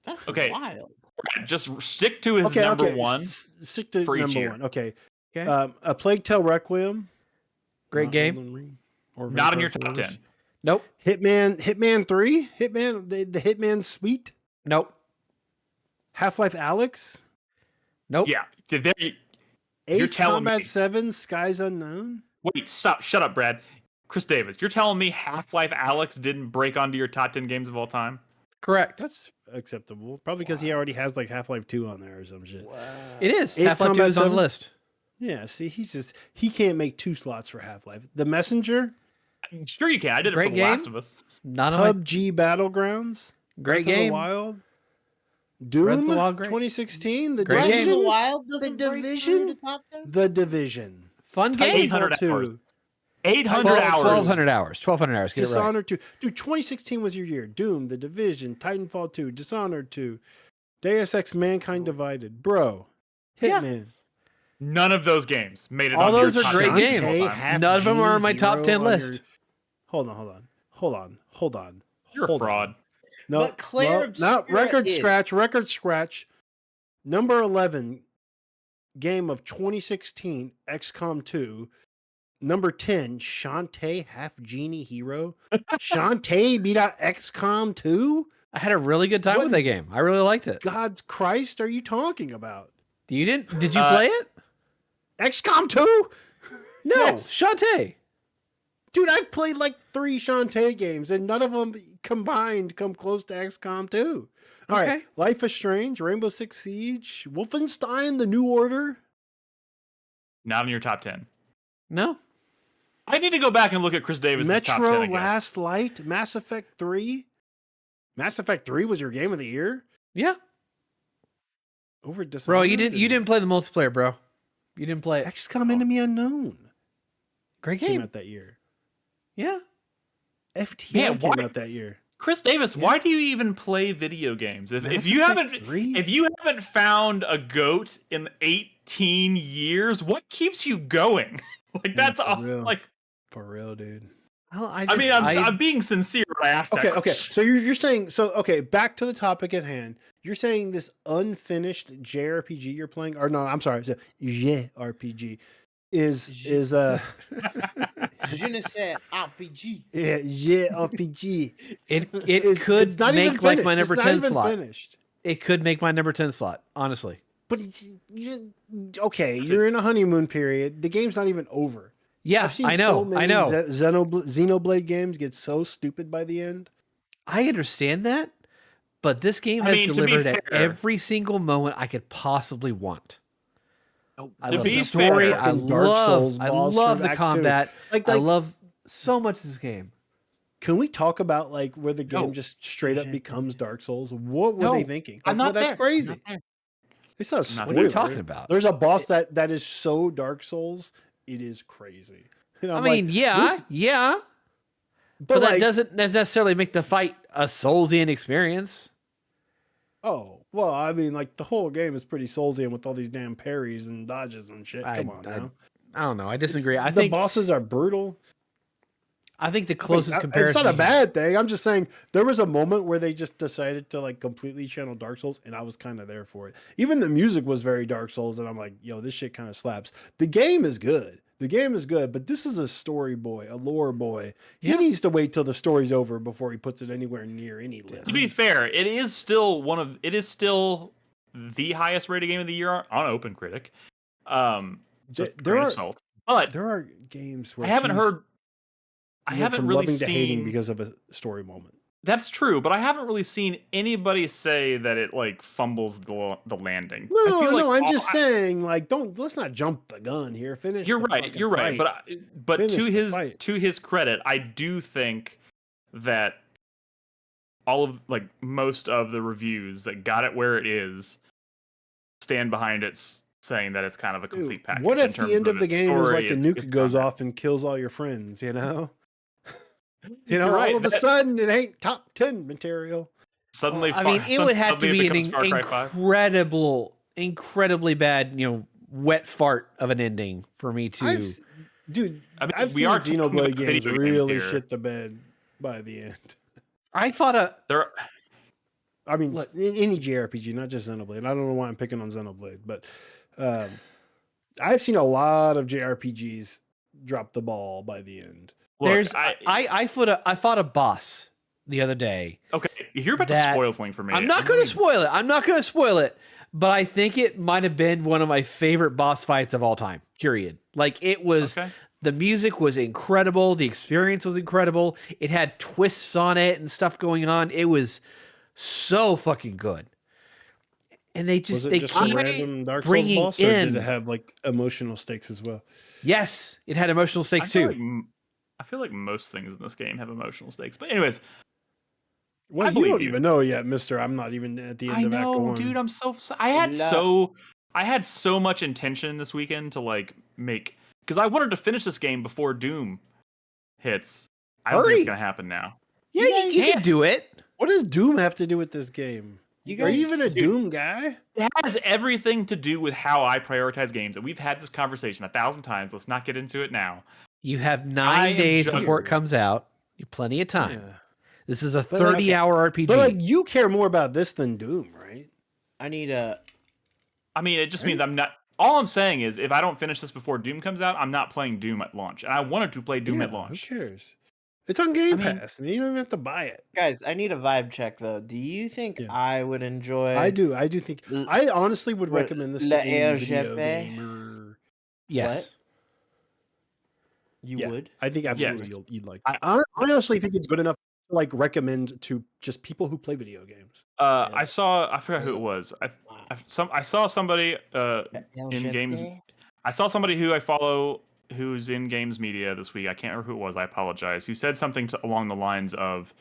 That's wild. Just stick to his number 1. Stick to for number each 1. Okay. A Plague Tale Requiem. Great game. Not in your top 10. Nope. Hitman 3. The Hitman Suite. Nope. Half-Life Alyx? Nope. Yeah. Ace Combat 7, Skies Unknown? Wait, stop. Shut up, Brad. Chris Davis, you're telling me Half-Life Alyx didn't break onto your top 10 games of all time? Correct. That's acceptable. Probably because he already has like Half-Life 2 on there or some shit. Wow. It is. Half-Life 2 is on the list. Yeah, see, he can't make 2 slots for Half-Life. The Messenger? Sure you can. I did it for The Last of Us. PUBG Battlegrounds? Great game. Wild? Doom 2016, The Great Division, game. The Wild doesn't The Division, The Division. Fun game. 800 hours. 800 hours. 1,200 hours. 1,200 hours. Get Dishonored it right. 2. Dude, 2016 was your year. Doom, The Division, Titanfall 2, Dishonored 2, Deus Ex Mankind Divided. Bro, Hitman. None of those games made it All onto your those are top great 10 games. None of them are on my top 10 list. Hold on. You're a fraud. No, But Clair not record is. scratch. Number 11 game of 2016, XCOM 2. Number 10, Shantae Half Genie Hero. Shantae beat out XCOM 2? I had a really good time with that game. I really liked it. God's Christ are you talking about? You didn't? Did you play it? XCOM 2? No, Yes. Shantae. Dude, I've played like 3 Shantae games and none of them combined come close to XCOM 2. All right, Okay. Life is Strange, Rainbow Six Siege, Wolfenstein: The New Order. Not in your top 10. No. I need to go back and look at Chris Davis' top 10 Metro again. Last Light, Mass Effect 3. Mass Effect 3 was your game of the year? Yeah. Over Dishonored? Bro, you didn't play the multiplayer, bro. You didn't play it. XCOM Enemy Unknown. Great Came game. out that year. Yeah. FTL came out that year. Chris Davis, why do you even play video games? If you haven't found a goat in 18 years, what keeps you going? Like that's all. Like for real, dude. Well, I'm being sincere when I asked that. Okay. So you're saying back to the topic at hand. You're saying this unfinished JRPG you're playing, or no? I'm sorry, it's a JRPG. Is Je ne sais RPG. Yeah, JRPG. It could make like my number 10 slot. Finished. It could make my number 10 slot, honestly. But you're in a honeymoon period. The game's not even over. Yeah, I know. Xenoblade games get so stupid by the end. I understand that, but this game has delivered at every single moment I could possibly want. I love the story. I love the combat. I love so much of this game. Can we talk about like where the game just straight up becomes Dark Souls? What were they thinking? I'm not that's there. crazy. It's not a spoiler. What are you talking about? There's a boss that is so Dark Souls, it is crazy. I mean, yeah. But that doesn't necessarily make the fight a Soulsian experience. Oh, well, I mean, like the whole game is pretty Soulsian with all these damn parries and dodges and shit. Come on now. I don't know. I disagree. I think the bosses are brutal. I think the closest comparison. It's not a bad thing. I'm just saying there was a moment where they just decided to like completely channel Dark Souls, and I was kind of there for it. Even the music was very Dark Souls, and I'm like, yo, this shit kind of slaps. The game is good. But this is a story boy, a lore boy. He needs to wait till the story's over before he puts it anywhere near any list. To be fair, it is still the highest rated game of the year on OpenCritic. There are games where I haven't really loving to hating because of a story moment. That's true, but I haven't really seen anybody say that it like fumbles the landing. I'm just saying, like, let's not jump the gun here. Finish. You're right. But to his credit, I do think that most of the reviews that got it where it is stand behind it, saying that it's kind of a complete package. What if the end of the game is like a nuke goes off and kills all your friends? You know. All of a sudden it ain't top 10 material. Suddenly, it would have to be an incredibly bad, wet fart of an ending for me to. I've seen Xenoblade games really shit the bed by the end. I thought any JRPG, not just Xenoblade. I don't know why I'm picking on Xenoblade, but I've seen a lot of JRPGs drop the ball by the end. Look, I fought a boss the other day. Okay, you're about to spoil something for me. I'm not going to spoil it. But I think it might have been one of my favorite boss fights of all time. Period. Like it was. Okay. The music was incredible. The experience was incredible. It had twists on it and stuff going on. It was so fucking good. And they keep random Dark Souls boss, or did it have like emotional stakes as well? Yes, it had emotional stakes too. I feel like most things in this game have emotional stakes. But anyways, well, you don't even know yet, Mister. I'm not even at the end of Act 1. Dude. I'm so. I had so much intention this weekend to like make, because I wanted to finish this game before Doom hits. I don't think it's gonna happen now. Yeah, you can do it. What does Doom have to do with this game? Are you even a Doom guy? It has everything to do with how I prioritize games, and we've had this conversation 1,000 times. Let's not get into it now. You have 9 days before it comes out. You have plenty of time. Yeah. This is a 30-hour RPG. But you care more about this than Doom, right? It just means I'm not. All I'm saying is, if I don't finish this before Doom comes out, I'm not playing Doom at launch. And I wanted to play Doom at launch. Who cares? It's on Game Pass. You don't even have to buy it. Guys, I need a vibe check though. Do you think I would enjoy? I do. I do think. I honestly would recommend this to any video gamer. Yes. What? You would? I think absolutely you'd like it. I honestly think it's good enough to like recommend to just people who play video games. I forgot who it was. I saw somebody in games. I saw somebody who I follow who's in games media this week. I can't remember who it was. I apologize. Who said something along the lines of,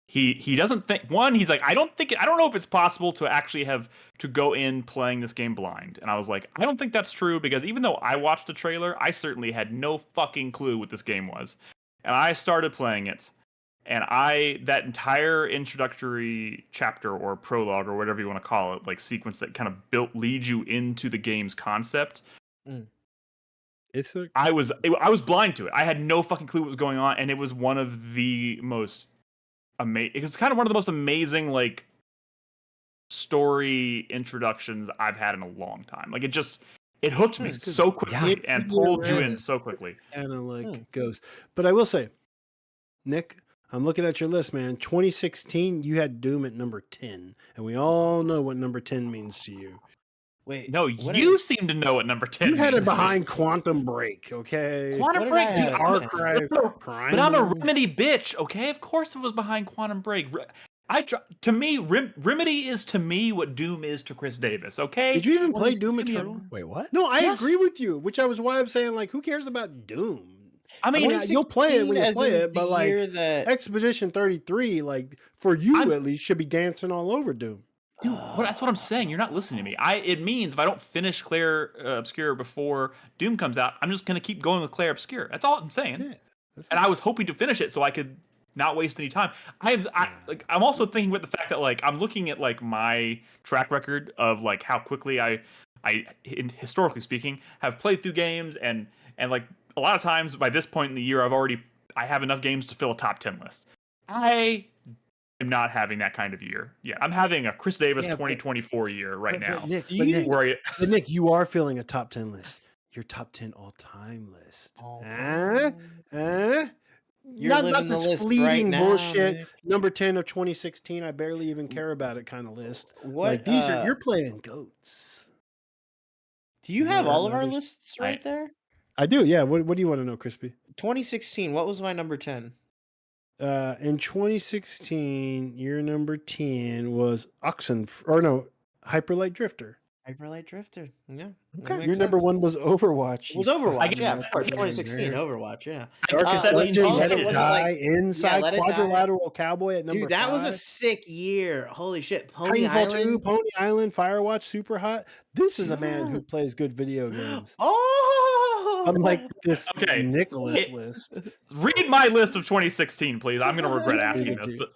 he doesn't think he's like, I don't know if it's possible to actually have to go in playing this game blind. And I was like, I don't think that's true, because even though I watched the trailer, I certainly had no fucking clue what this game was. And I started playing it, and that entire introductory chapter or prologue or whatever you want to call it, like sequence that kind of leads you into the game's concept. I was blind to it. I had no fucking clue what was going on, and it was one of the most it was kind of one of the most amazing like story introductions I've had in a long time. Like it hooked me so quickly and pulled you in so quickly. Kind of like goes. But I will say, Nick, I'm looking at your list, man. 2016, you had Doom at number 10, and we all know what number 10 means to you. Wait, no, you seem to know what number 10 You had means. it behind Quantum Break, okay? Quantum Break, dude. But I'm a Remedy bitch, okay? Of course it was behind Quantum Break. To me, Remedy is to me what Doom is to Chris Davis, okay? Did you even play Doom Eternal? Wait, what? No, I agree with you, which I was why I'm saying, like, who cares about Doom? I mean, you'll play it when you play it, but like Expedition 33, like for you at least, should be dancing all over Doom. Dude, that's what I'm saying. You're not listening to me. It means if I don't finish Clair Obscure before Doom comes out, I'm just gonna keep going with Clair Obscure. That's all I'm saying. Yeah, and I was hoping to finish it so I could not waste any time. I'm also thinking with the fact that like I'm looking at like my track record of like how quickly I historically speaking have played through games, and like a lot of times by this point in the year I have enough games to fill a top 10 list. I am not having that kind of year. Yeah, I'm having a Chris Davis 2024 year right now. Nick, you are filling a top 10 list. Your top 10 all-time list. You're not this fleeting right bullshit. Nick. Number 10 of 2016. I barely even care about it kind of list. What? Like you're playing goats. Do you have all of our lists right there? I do. Yeah. What do you want to know, Crispy? 2016. What was my number 10? In 2016, your number 10 was Hyperlight Drifter. Hyperlight Drifter. Yeah. Okay. Your number 1 was Overwatch. It was Overwatch. Yeah, of course. 2016 Overwatch. Yeah. Darkest Legend, Let It Die, Inside, Quadrilateral Cowboy at number 5. Dude, that was a sick year. Holy shit. Pony Island, Firewatch, Super Hot. This is a man who plays good video games. Unlike this Nicholas list. Read my list of 2016, please. I'm going to regret asking this. But...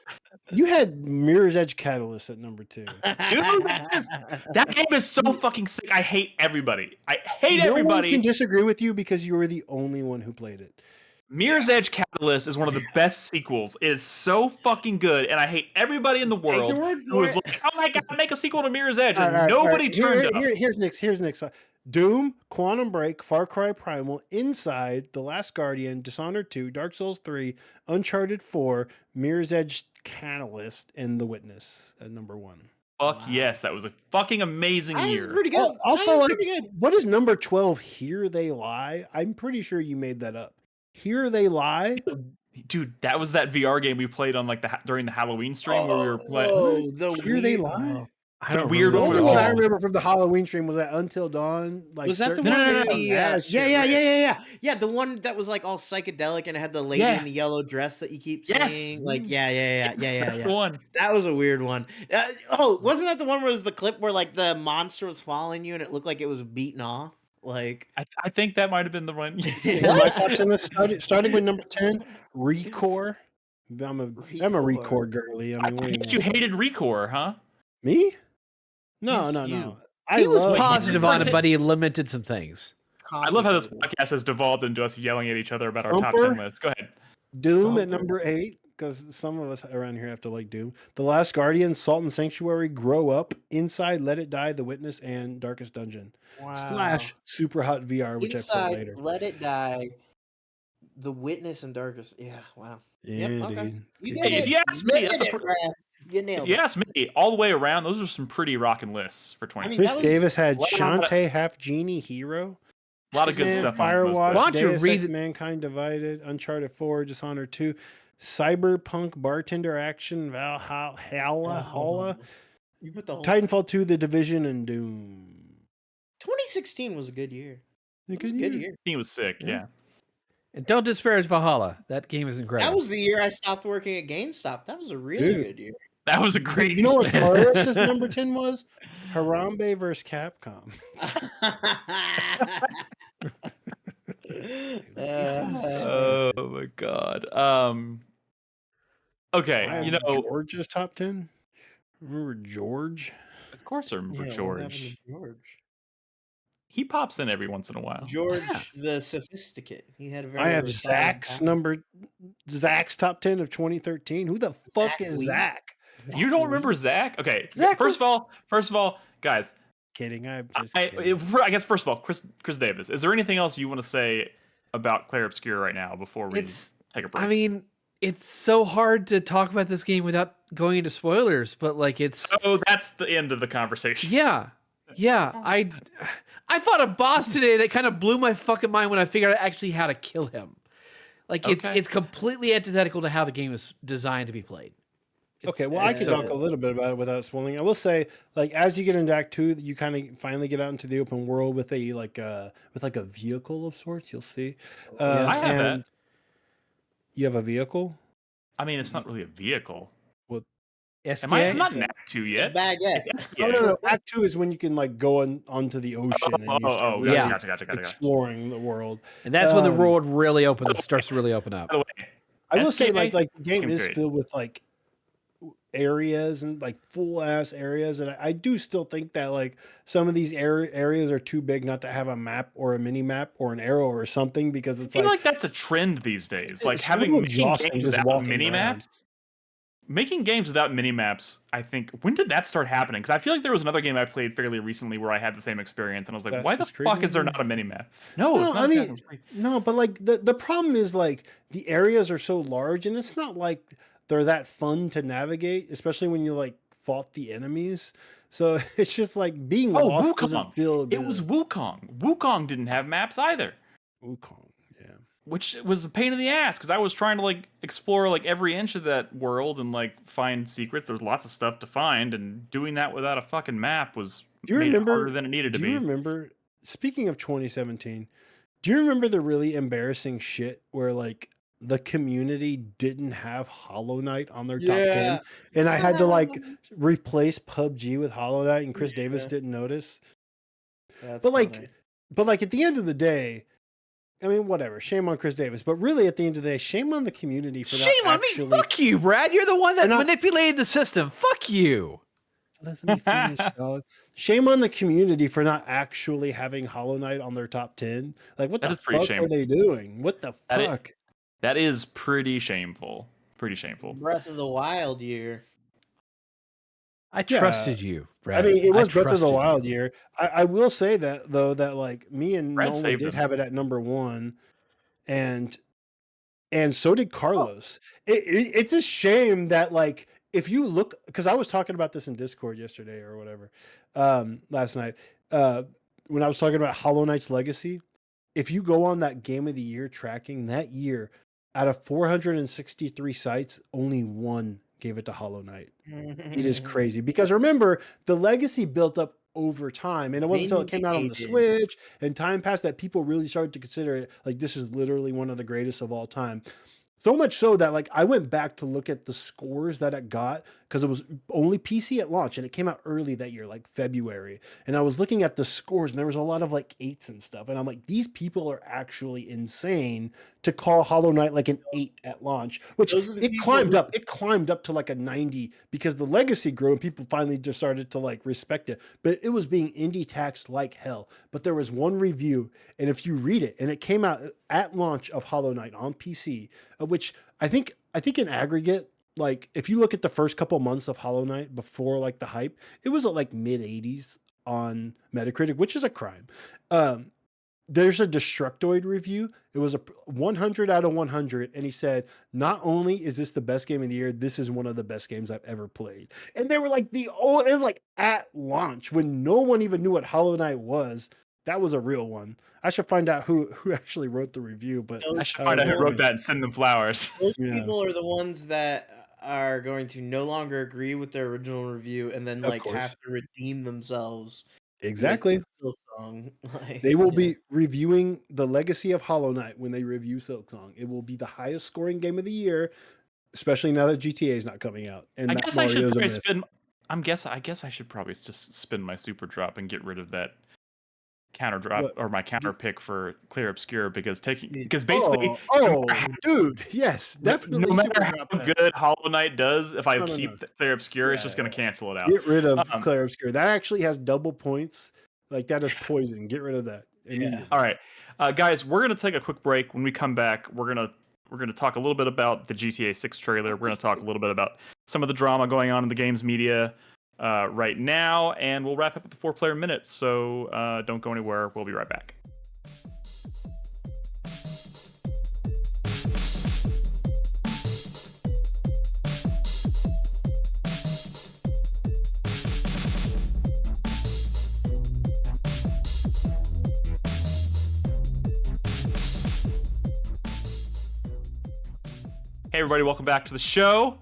You had Mirror's Edge Catalyst at number 2. Dude, that game is so fucking sick. I hate everybody. No one can disagree with you because you were the only one who played it. Mirror's Edge Catalyst is one of the best sequels. It is so fucking good, and I hate everybody in the world who is like, "Oh my god, make a sequel to Mirror's Edge," and nobody turned up. Here's Nick's. Doom, Quantum Break, Far Cry Primal, Inside, The Last Guardian, Dishonored 2, Dark Souls 3, Uncharted 4, Mirror's Edge Catalyst, and The Witness at number 1. Fuck yes, that was a fucking amazing year. That's pretty good. Also, what is number 12? Here They Lie. I'm pretty sure you made that up. Here They Lie. Dude, that was that VR game we played on like during the Halloween stream where we were playing. Here They Lie. I don't weird one. What I remember from the Halloween stream was that Until Dawn. Like, was that the one? Yeah. The one that was like all psychedelic and it had the lady in the yellow dress that you keep seeing. Like, That's the one. That was a weird one. Wasn't that the one where it was the clip where like the monster was following you and it looked like it was beaten off? Like, I think that might have been the one. My top 10 list starting with number 10, Recore. I'm a Recore girly. I mean, you hated Recore, huh? Me? No. He was positive on it, but he limited some things. I love how this podcast has devolved into us yelling at each other about our top 10 lists. Go ahead. Doom at number 8, because some of us around here have to like Doom. The Last Guardian, Salt and Sanctuary, Grow Up, Inside, Let It Die, The Witness, and Darkest Dungeon. Wow. / Super Hot VR, which Inside, I play later. Let It Die, The Witness, and Darkest. Yeah, wow. Yeah, okay. If you ask me, if you ask me, all the way around, those are some pretty rocking lists for 20. Chris Davis had Shantae, Half Genie, Hero. A lot of good stuff. Firewatch, why don't you read Mankind Divided, Uncharted 4, Dishonored 2, Cyberpunk, Bartender Action, Valhalla, You put the whole Titanfall 2, The Division, and Doom. 2016 was a good year. A good year. He was sick, yeah. And don't disparage Valhalla. That game is That incredible. was the year I stopped working at GameStop. That was a really good year. That was a great. You know what Carlos's number 10 was? Harambe versus Capcom. Oh my god. Okay, George's top 10. Remember George? Of course, I remember Yeah, what happened to George. He pops in every once in a while. George the Sophisticate. He had a very. I have Zach's top 10 of 2013. Who the fuck is Zach? You don't remember Zach? Okay. Zach first of all, guys. Kidding. I'm just kidding. I guess first of all, Chris Davis. Is there anything else you want to say about Clair Obscure right now before we take a break? I mean, it's so hard to talk about this game without going into spoilers, but like So that's the end of the conversation. Yeah. I fought a boss today that kind of blew my fucking mind when I figured out actually how to kill him. Like it's completely antithetical to how the game is designed to be played. Okay, well, I can talk a little bit about it without spoiling. I will say, like, as you get into Act 2, you kind of finally get out into the open world with a vehicle of sorts. You'll see. I have that. You have a vehicle? I mean, it's not really a vehicle. Well, I'm not in Act 2 yet. No. Act 2 is when you can like go onto the ocean and you start Gotcha. exploring the world. And that's when the world really starts to really open up. By the way, I will say, like the game is filled with like areas and like full ass areas, and I do still think that like some of these areas are too big not to have a map or a mini map or an arrow or something, because it's I feel like that's a trend these days. Like having games without mini maps. Making games without mini maps, I think. When did that start happening? Because I feel like there was another game I played fairly recently where I had the same experience, and I was like, "Why the fuck is there not a mini map?" No, but like the problem is like the areas are so large, and it's not like they're that fun to navigate, especially when you like fought the enemies. So it's just like being lost doesn't feel good. It was Wukong. Wukong didn't have maps either. Wukong, yeah. Which was a pain in the ass because I was trying to like explore like every inch of that world and like find secrets. There's lots of stuff to find, and doing that without a fucking map was harder than it needed to be. Do you remember? Speaking of 2017, do you remember the really embarrassing shit where like the community didn't have Hollow Knight on their top 10, and I had to like replace PUBG with Hollow Knight, and Chris Davis didn't notice? But like at the end of the day, I mean, whatever. Shame on Chris Davis, but really, at the end of the day, shame on the community for shame on me. Fuck you, Brad. You're the one that manipulated the system. Fuck you. Let me finish, dog. Shame on the community for not actually having Hollow Knight on their top 10. Like, what the fuck are they doing? What the fuck? That is pretty shameful. Pretty shameful. Breath of the Wild year. I trusted you, Brad. I mean, it was Breath of the Wild year. I will say that though, that like me and Nolan did have it at number 1, and so did Carlos. It's a shame that like if you look, because I was talking about this in Discord yesterday or whatever, last night, when I was talking about Hollow Knight's Legacy. If you go on that Game of the Year tracking that year, out of 463 sites, only 1 gave it to Hollow Knight. It is crazy because remember, the Legacy built up over time, and it wasn't until it came out on the Switch and time passed that people really started to consider it like this is literally one of the greatest of all time. So much so that like I went back to look at the scores that it got, because it was only PC at launch and it came out early that year, like February. And I was looking at the scores and there was a lot of like 8s and stuff. And I'm like, these people are actually insane to call Hollow Knight like an 8 at launch, which it climbed up. It climbed up to like a 90 because the Legacy grew and people finally just started to like respect it. But it was being indie taxed like hell. But there was one review, and if you read it, and it came out at launch of Hollow Knight on PC, which I think in aggregate, like if you look at the first couple months of Hollow Knight before like the hype, it was at like mid 80s on Metacritic, which is a crime. There's a Destructoid review. It was a 100 out of 100. And he said, not only is this the best game of the year, this is one of the best games I've ever played. And they were like it was like at launch when no one even knew what Hollow Knight was. That was a real one. I should find out who actually wrote the review, but I should find out who wrote that and send them flowers. Those people are the ones that are going to no longer agree with their original review and then like have to redeem themselves. Exactly. Silksong. They will be reviewing the legacy of Hollow Knight when they review Silksong. It will be the highest scoring game of the year, especially now that GTA is not coming out. And I that guess I should Mario's a probably myth. spin. I guess I should probably just spin my super drop and get rid of that counter drop or my counter pick for Clair Obscure because basically dude, yes, definitely. No matter how good Hollow Knight does, if I keep Clair Obscure, it's just going to cancel it out. Get rid of Clair Obscure. That actually has double points. Like that is poison. Get rid of that immediately. All right, guys, we're going to take a quick break. When we come back, we're going to talk a little bit about the GTA 6 trailer. We're going to talk a little bit about some of the drama going on in the games media right now, and we'll wrap up with the 4-player minute. So don't go anywhere. We'll be right back. Hey everybody, welcome back to the show.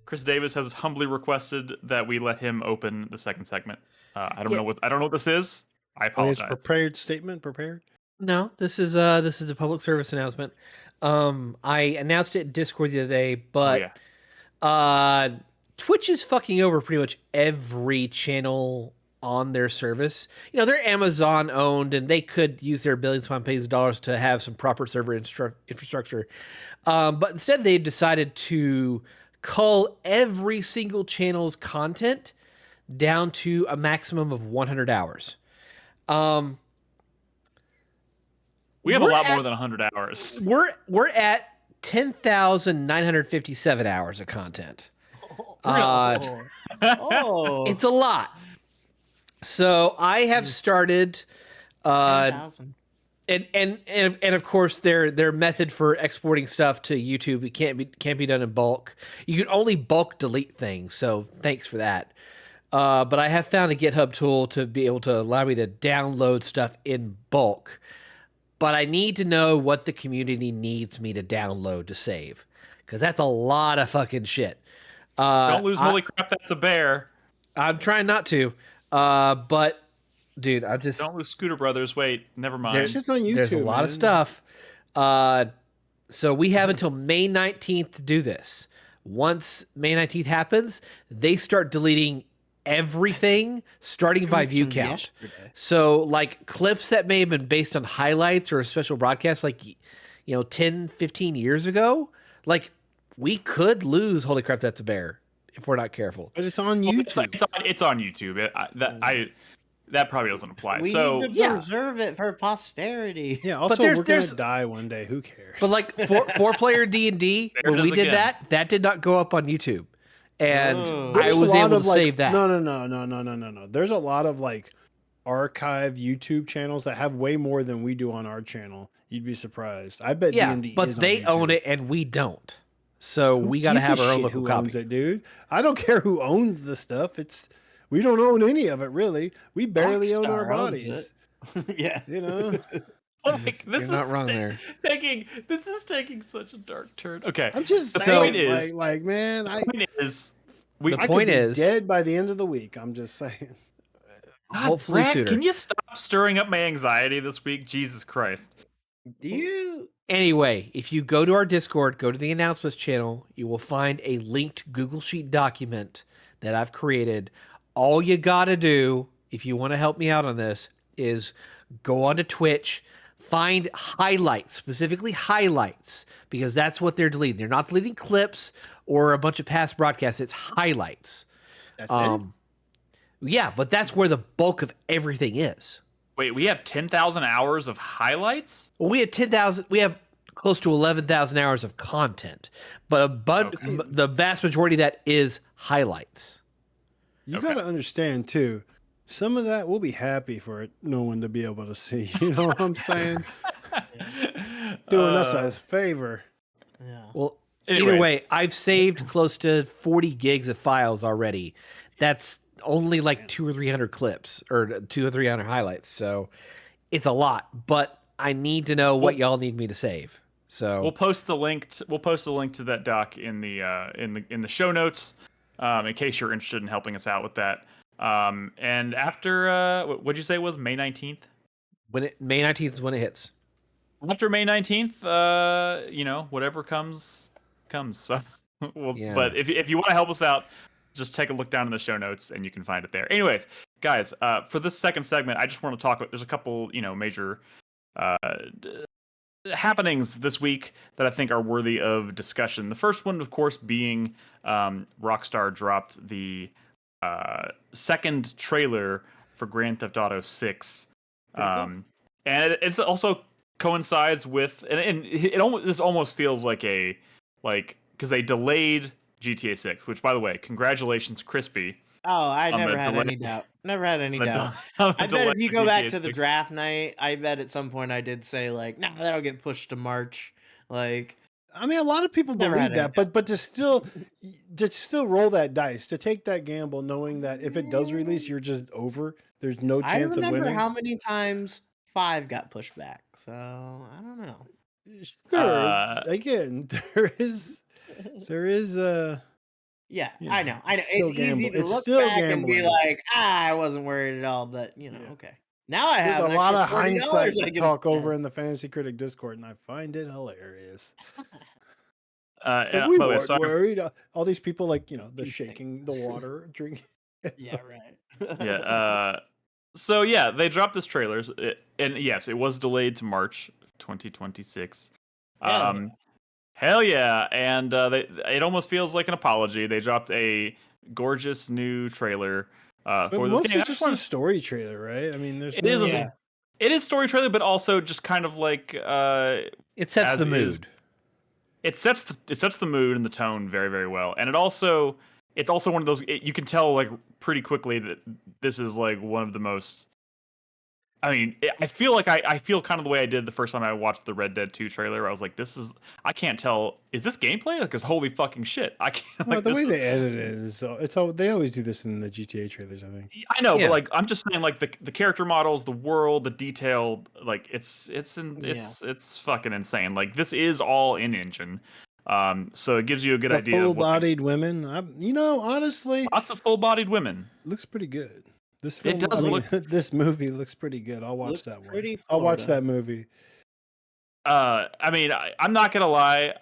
Chris Davis has humbly requested that we let him open the second segment. I don't know what this is. I apologize. Prepared statement prepared? No, this is a public service announcement. I announced it in Discord the other day, but Twitch is fucking over pretty much every channel on their service. You know, they're Amazon owned and they could use their billions upon billions of dollars to have some proper server infrastructure. But instead they decided to cull every single channel's content down to a maximum of 100 hours. We have a lot more than 100 hours. We're at 10,957 hours of content. It's a lot. So I have started, and of course their method for exporting stuff to YouTube, it can't be done in bulk. You can only bulk delete things. So thanks for that. But I have found a GitHub tool to be able to allow me to download stuff in bulk. But I need to know what the community needs me to download to save, because that's a lot of fucking shit. Don't lose holy crap, that's a bear. I'm trying not to. But dude, I just don't lose Scooter Brothers. Wait, never mind. It's just on YouTube. There's a lot of stuff. So we have until May 19th to do this. Once May 19th happens, they start deleting everything starting by view count. So like clips that may have been based on highlights or special broadcasts, like, 10, 15 years ago, like we could lose Holy Crap, That's a Bear if we're not careful. But it's on YouTube. It's on YouTube. That probably doesn't apply. We need to preserve it for posterity. Yeah. Also, we're gonna die one day. Who cares? But like 4-player D&D, when we did that did not go up on YouTube, and I was able to save that. No. There's a lot of like archive YouTube channels that have way more than we do on our channel. You'd be surprised. I bet D&D but is they on own it and we don't. So we got to have our own local copy. Owns it, dude? I don't care who owns the stuff. We don't own any of it, really. We barely own our bodies. Yeah. Like, You're not wrong there. This is taking such a dark turn. Okay. I'm just saying, the point is dead by the end of the week. I'm just saying. Hopefully Brad, sooner. Can you stop stirring up my anxiety this week? Jesus Christ. Anyway, if you go to our Discord, go to the announcements channel, you will find a linked Google Sheet document that I've created. All you got to do, if you want to help me out on this, is go onto Twitch, find highlights, specifically highlights, because that's what they're deleting. They're not deleting clips or a bunch of past broadcasts. It's highlights. That's it? Yeah, but that's where the bulk of everything is. Wait, we have 10,000 hours of highlights? Well, we had 10,000. We have close to 11,000 hours of content, but the vast majority of that is highlights. You got to understand too. Some of that we'll be happy for no one to be able to see. You know what I'm saying? Doing us a favor. Yeah. Well, either way, I've saved close to 40 gigs of files already. That's only like 200 or 300 clips or 200 or 300 highlights. So it's a lot, but I need to know what y'all need me to save. So we'll post the link to that doc in the show notes in case you're interested in helping us out with that. And after what'd you say it was May 19th? May 19th is when it hits. After May 19th, whatever comes. So, But if you want to help us out, just take a look down in the show notes and you can find it there. Anyways, guys, for this second segment, I just want to talk about, there's a couple, major happenings this week that I think are worthy of discussion. The first one, of course, being Rockstar dropped the second trailer for Grand Theft Auto 6. Cool. And it's also coincides with, and this almost feels like because they delayed GTA 6, which, by the way, congratulations, Crispy. Oh, I never had any doubt. Never had any doubt. I bet if you go back to the draft night, I bet at some point I did say like, "No, that'll get pushed to March." Like, I mean, a lot of people believe that, but to still roll that dice, to take that gamble, knowing that if it does release, you're just over. There's no chance of winning. I remember how many times 5 got pushed back, so I don't know. Sure. Again, there is yeah, I know. It's easy to look back and be like, I wasn't worried at all, but okay. Now I have a lot of hindsight to talk over in the Fantasy Critic Discord, and I find it hilarious. We weren't worried. All these people, the shaking the water, drinking. Yeah, right. Yeah. So yeah, they dropped this trailer, and yes, it was delayed to March 2026. Hell yeah! And it almost feels like an apology. They dropped a gorgeous new trailer for this game. It's just a story trailer, right? I mean, it is story trailer, but also just kind of like it sets the mood. It sets the mood and the tone very, very well, and it's also one of those you can tell like pretty quickly that this is like one of the most. I mean, I feel like I feel kind of the way I did the first time I watched the Red Dead 2 trailer. I was like, I can't tell. Is this gameplay? Because holy fucking shit, I can't. Well, the way they edit it is, they always do this in the GTA trailers, I think. I know, but like I'm just saying, like the character models, the world, the detail, like it's fucking insane. Like this is all in engine. So it gives you a good idea. Full-bodied women, honestly, lots of full-bodied women. Looks pretty good. This movie looks pretty good. I'll watch that one. I'll watch that movie. I mean, I'm not gonna lie.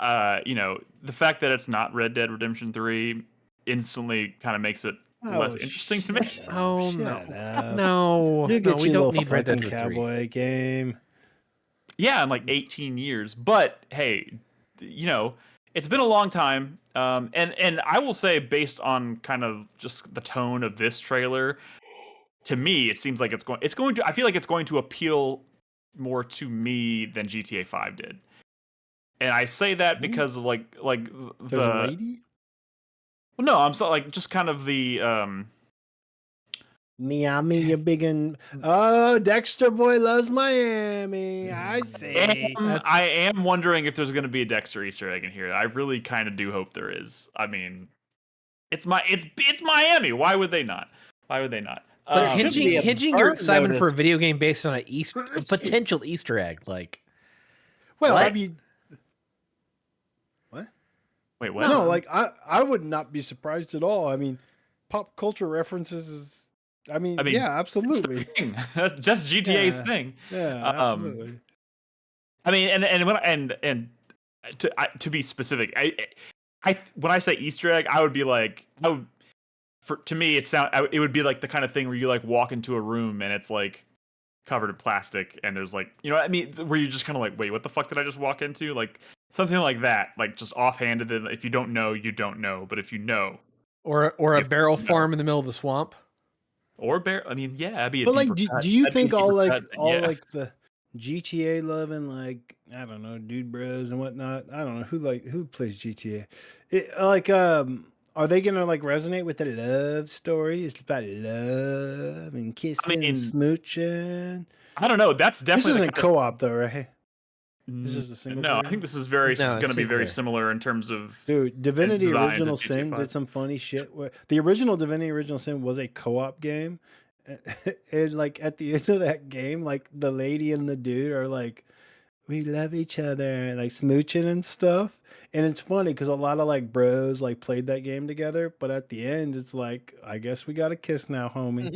The fact that it's not Red Dead Redemption 3 instantly kind of makes it less interesting to me. Oh no! You get we don't need Red Dead Cowboy game. Yeah, in like 18 years. But hey, it's been a long time. And I will say, based on kind of just the tone of this trailer, to me, it seems like it's going to. I feel like it's going to appeal more to me than GTA 5 did, and I say that because of like There's a lady. Well, no, I'm so like just kind of the Miami, you biggin'. Oh, Dexter boy loves Miami. I see. I am wondering if there's going to be a Dexter Easter egg in here. I really kind of do hope there is. I mean, it's Miami. Why would they not? But hinging your excitement for a video game based on a potential Easter egg, like. Well, what? I mean. What? Wait, what? No, like I would not be surprised at all. I mean, pop culture references is. I mean, yeah, absolutely. That's just GTA's thing. Yeah, absolutely. I mean, and to be specific, I when I say Easter egg, I would be like, to me, it would be like the kind of thing where you like walk into a room and it's like covered in plastic and there's like, what I mean, where you're just kind of like, wait, what the fuck did I just walk into? Like something like that, like just offhanded. And if you don't know, you don't know. But if you know, or a barrel farm in the middle of the swamp. Or I mean, yeah, that'd be. But like, do you think all like the GTA loving, like, I don't know, dude bros and whatnot? I don't know who plays GTA. Are they gonna like resonate with the love story? It's about love and kissing and smooching. I don't know. That's definitely this isn't co-op though, right? This is the single. No, I think this is going to be very similar in terms of. Dude, Divinity Original Sin did some funny shit. The original Divinity Original Sin was a co-op game, and like at the end of that game, like the lady and the dude are like we love each other, like smooching and stuff. And it's funny because a lot of like bros like played that game together, but at the end it's like, I guess we got a kiss now, homie.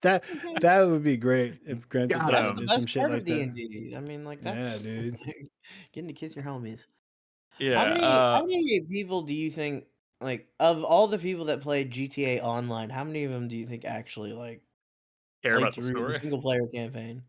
that would be great if Grand Theft That's Auto the did some best shit part like of that. D&D. I mean, like Yeah, that's dude. getting to kiss your homies. Yeah. How many people do you think, like, of all the people that played GTA Online, how many of them do you think actually like Care about the through the story. single player campaign?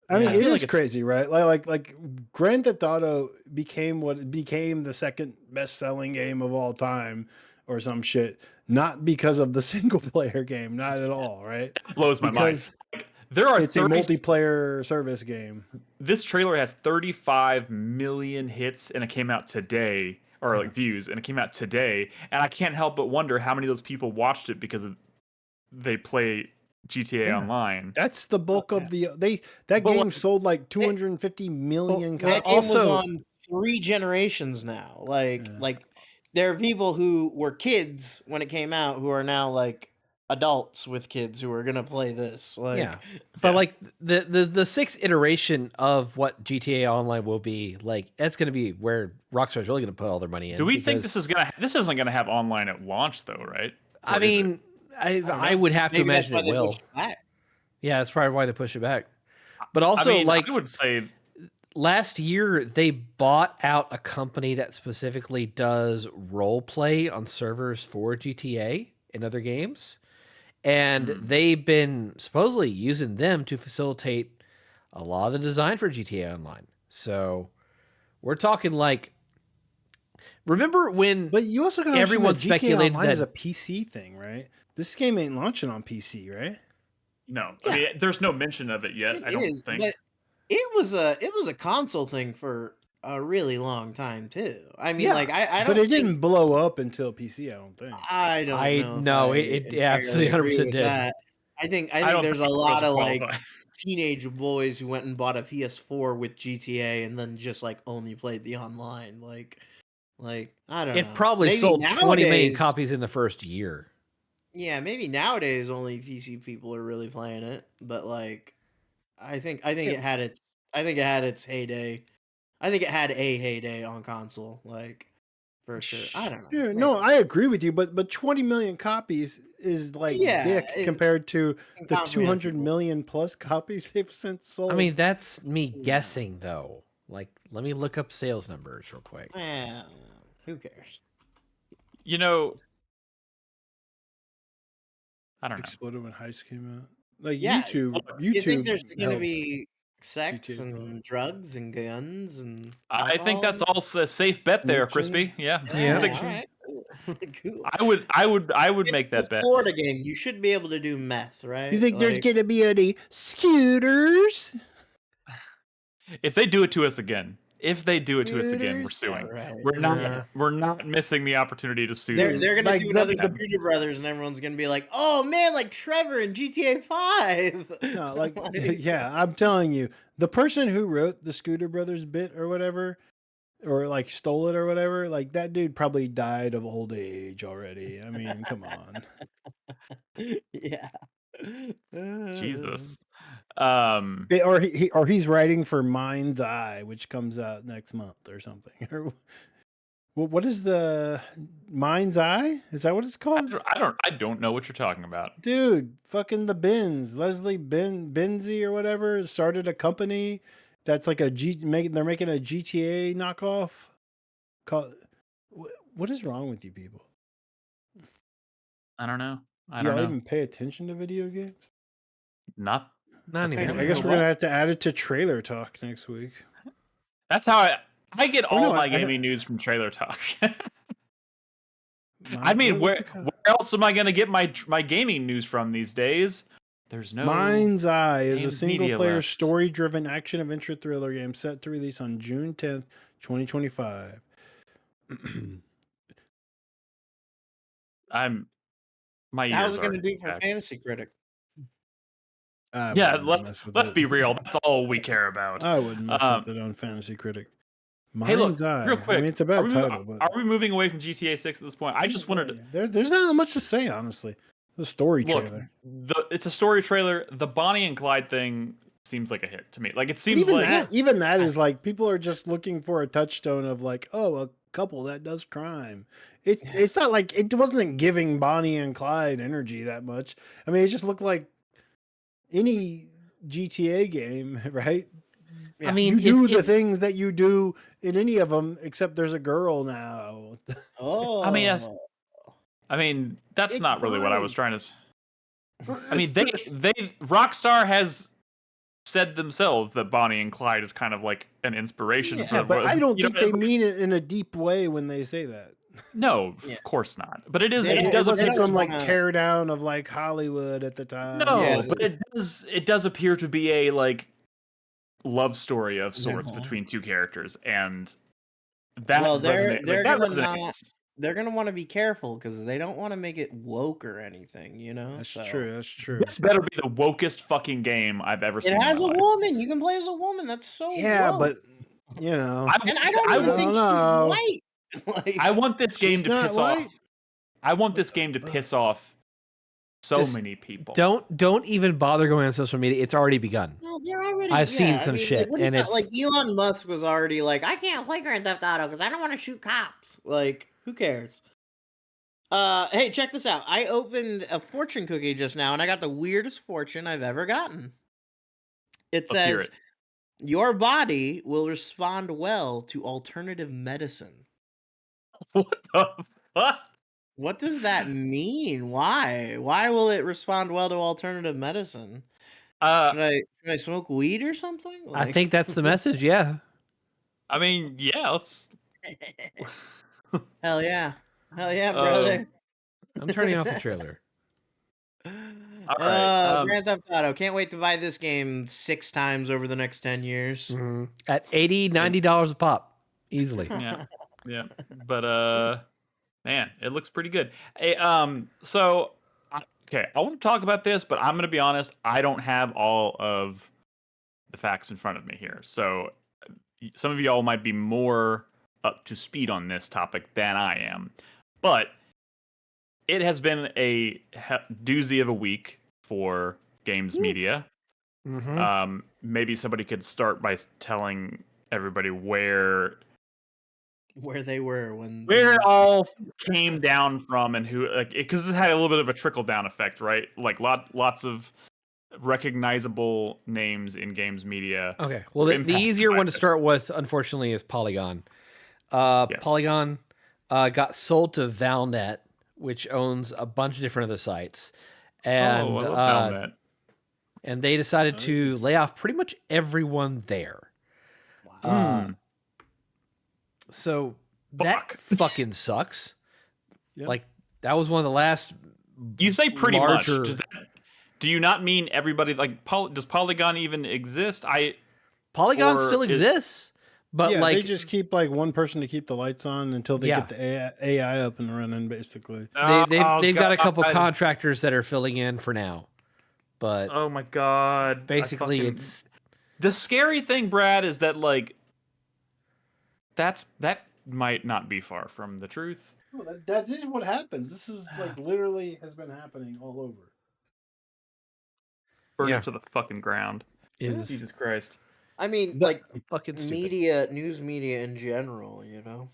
I mean, Yeah. it feel is like crazy, right? Like Grand Theft Auto became what it became the second best selling game of all time, or some shit. Not because of the single player game, not at all, right? It blows my mind. Because Like, there are it's a multiplayer service game. This trailer has 35 million hits, and it came out today, or like views, and it came out today. And I can't help but wonder how many of those people watched it because they play GTA Online. That's the bulk of the that But, game like, sold like 250 million That copies. game was on 3 generations now. Like there are people who were kids when it came out who are now like adults with kids who are gonna play this. Like, Yeah, but like the sixth iteration of what GTA Online will be, like that's going to be where Rockstar's really going to put all their money in. Do we think this isn't gonna have online at launch though, right? I mean, I would have to maybe that's imagine why it they will. pushed it back. Yeah, that's probably why they push it back. But also, I mean, like I would say last year, they bought out a company that specifically does role play on servers for GTA and other games. And they've been supposedly using them to facilitate a lot of the design for GTA Online. So we're talking like, remember when? But you also got everyone that GTA speculated Online that is a PC thing, right? This game ain't launching on PC, right? no. Yeah. I mean, there's no mention of it yet. I don't think. But it was a console thing for a really long time too. I mean, Yeah, like I don't. But it think- didn't blow up until PC. I don't think. I don't know. if no, I it entirely absolutely agree 100% with did. that. I think don't there's a think lot girls of like qualify. teenage boys who went and bought a PS4 with GTA and then just like only played the online. Like I don't know. It probably Maybe sold 20 million nowadays- copies in the first year. Yeah, maybe nowadays only PC people are really playing it, but like I think it had its heyday. I think it had a heyday on console, like for sure. I don't know. Yeah, no, Maybe. I agree with you, but 20 million copies is like Yeah, dick it's compared to the 200 incomprehensible. million plus copies they've since sold. I mean, that's me guessing though. Like, let me look up sales numbers real quick. Who cares? You know, I don't know. exploded when Heist came out. Like Yeah, YouTube, You think there's gonna helped. be sex GTA and drugs and guns and I think that's alcohol? all a safe bet there, Smooching. Crispy. Yeah. Yeah, I think- all right. Cool. I would make It's that a bet. Florida game. You should be able to do meth, right? You think there's Like, gonna be any scooters? If they do it to us again, we're Scooters? suing. Yeah, right. We're not missing the opportunity to sue. They're gonna Like do the- another the- Computer Brothers, and everyone's gonna be like, "Oh man, like Trevor in GTA 5." No, like yeah, I'm telling you, the person who wrote the Scooter Brothers bit or whatever, or like stole it or whatever, like that dude probably died of old age already. I mean, come on. Yeah. Jesus. Or he's writing for Mind's Eye, which comes out next month or something. Or what is the Mind's Eye? Is that what it's called? I don't know what you're talking about. Dude, fucking the Bins, Leslie Benzie or whatever started a company that's like they're making a GTA knockoff. What is wrong with you people? I don't know. I Do don't y'all know. even pay attention to video games? Not. Not even. I guess we're gonna have to add it to trailer talk next week. That's how I get all no, my I- gaming news from Trailer Talk. I Mind- mean, what's where it called? else am I going to get my gaming news from these days? There's no. Mind's Eye is a games single media player left. story-driven action adventure thriller game set to release on June 10th, 2025. My How's ears it gonna are do for back. Fantasy Critic? I Yeah, wouldn't mess with let's it. be real. That's all we care about. I wouldn't mess Um, with it on Fantasy Critic. Hey, look, Mind's Eye. real quick. I mean, it's a bad title, but Are we moving away from GTA 6 at this point? I just wanted to There's not much to say, honestly. The story look. trailer. It's a story trailer. The Bonnie and Clyde thing seems like a hit to me. Like it But seems like even that is like people are just looking for a touchstone of like, oh, a couple that does crime. It's not like it wasn't giving Bonnie and Clyde energy that much. I mean, it just looked like any GTA game, right? I mean, you do the things that you do in any of them, except there's a girl now. Oh, I mean that's it's not really what I was Bonnie. trying to. I mean, they Rockstar has said themselves that Bonnie and Clyde is kind of like an inspiration for. But I don't think they know, mean it in a deep way when they say that. No, Yeah. of course not. But it is. They It don't- does It wasn't appear. some like tear down of like Hollywood at the time. No, Yeah. but it does. It does appear to be a like love story of sorts Yeah. between two characters, and that Well, resonates. they're Like, that gonna resonates. they're gonna want to be careful because they don't want to make it woke or anything, you know. That's So. true. That's true. This better be the wokest fucking game I've ever seen. It has in a my life. woman. You can play as a woman. That's so Yeah, woke. but you know, And I don't even think she's white. Like, I want this game she's to not piss white? off. I want this game to piss off so Just many people. Don't even bother going on social media. It's already begun. well, they're already. I've seen some shit, what and about, it's like Elon Musk was already like, I can't play Grand Theft Auto because I don't want to shoot cops. Like, who cares? Hey, check this out. I opened a fortune cookie just now, and I got the weirdest fortune I've ever gotten. It Let's hear says, it. your body will respond well to alternative medicine. What the fuck? What does that mean? Why? Why will it respond well to alternative medicine? Should I smoke weed or something? I think that's the message. Yeah. I mean, yeah, let's. Hell yeah, brother. I'm turning off the trailer. All right. Grand Theft Auto. Can't wait to buy this game 6 times over the next 10 years. At $80, $90 a pop, easily. Yeah. But man, it looks pretty good. So okay, I want to talk about this, but I'm going to be honest, I don't have all of the facts in front of me here. So some of y'all might be more up to speed on this topic than I am. But it has been a doozy of a week for games media. Maybe somebody could start by telling everybody where they were when where it all came down from and who, like, because it had a little bit of a trickle down effect, right? Like lots of recognizable names in games media. Okay, well, the easier one to start with, unfortunately, is Polygon. Yes. Polygon got sold to Valnet, which owns a bunch of different other sites, and I love Valnet. And they decided to lay off pretty much everyone there. Wow. So that fucking sucks. Yep. Like, that was one of the last. You say pretty much. Do you not mean everybody? Like, does Polygon even exist? Polygon still exists, but yeah, like they just keep like one person to keep the lights on until they get the AI up and running. Basically, they've got a couple contractors that are filling in for now. But oh my god, basically it's the scary thing, Brad, is that like that might not be far from the truth. No, that is what happens. This is like literally has been happening all over. Burn it to the fucking ground. Jesus Christ. I mean, like fucking news media in general, you know.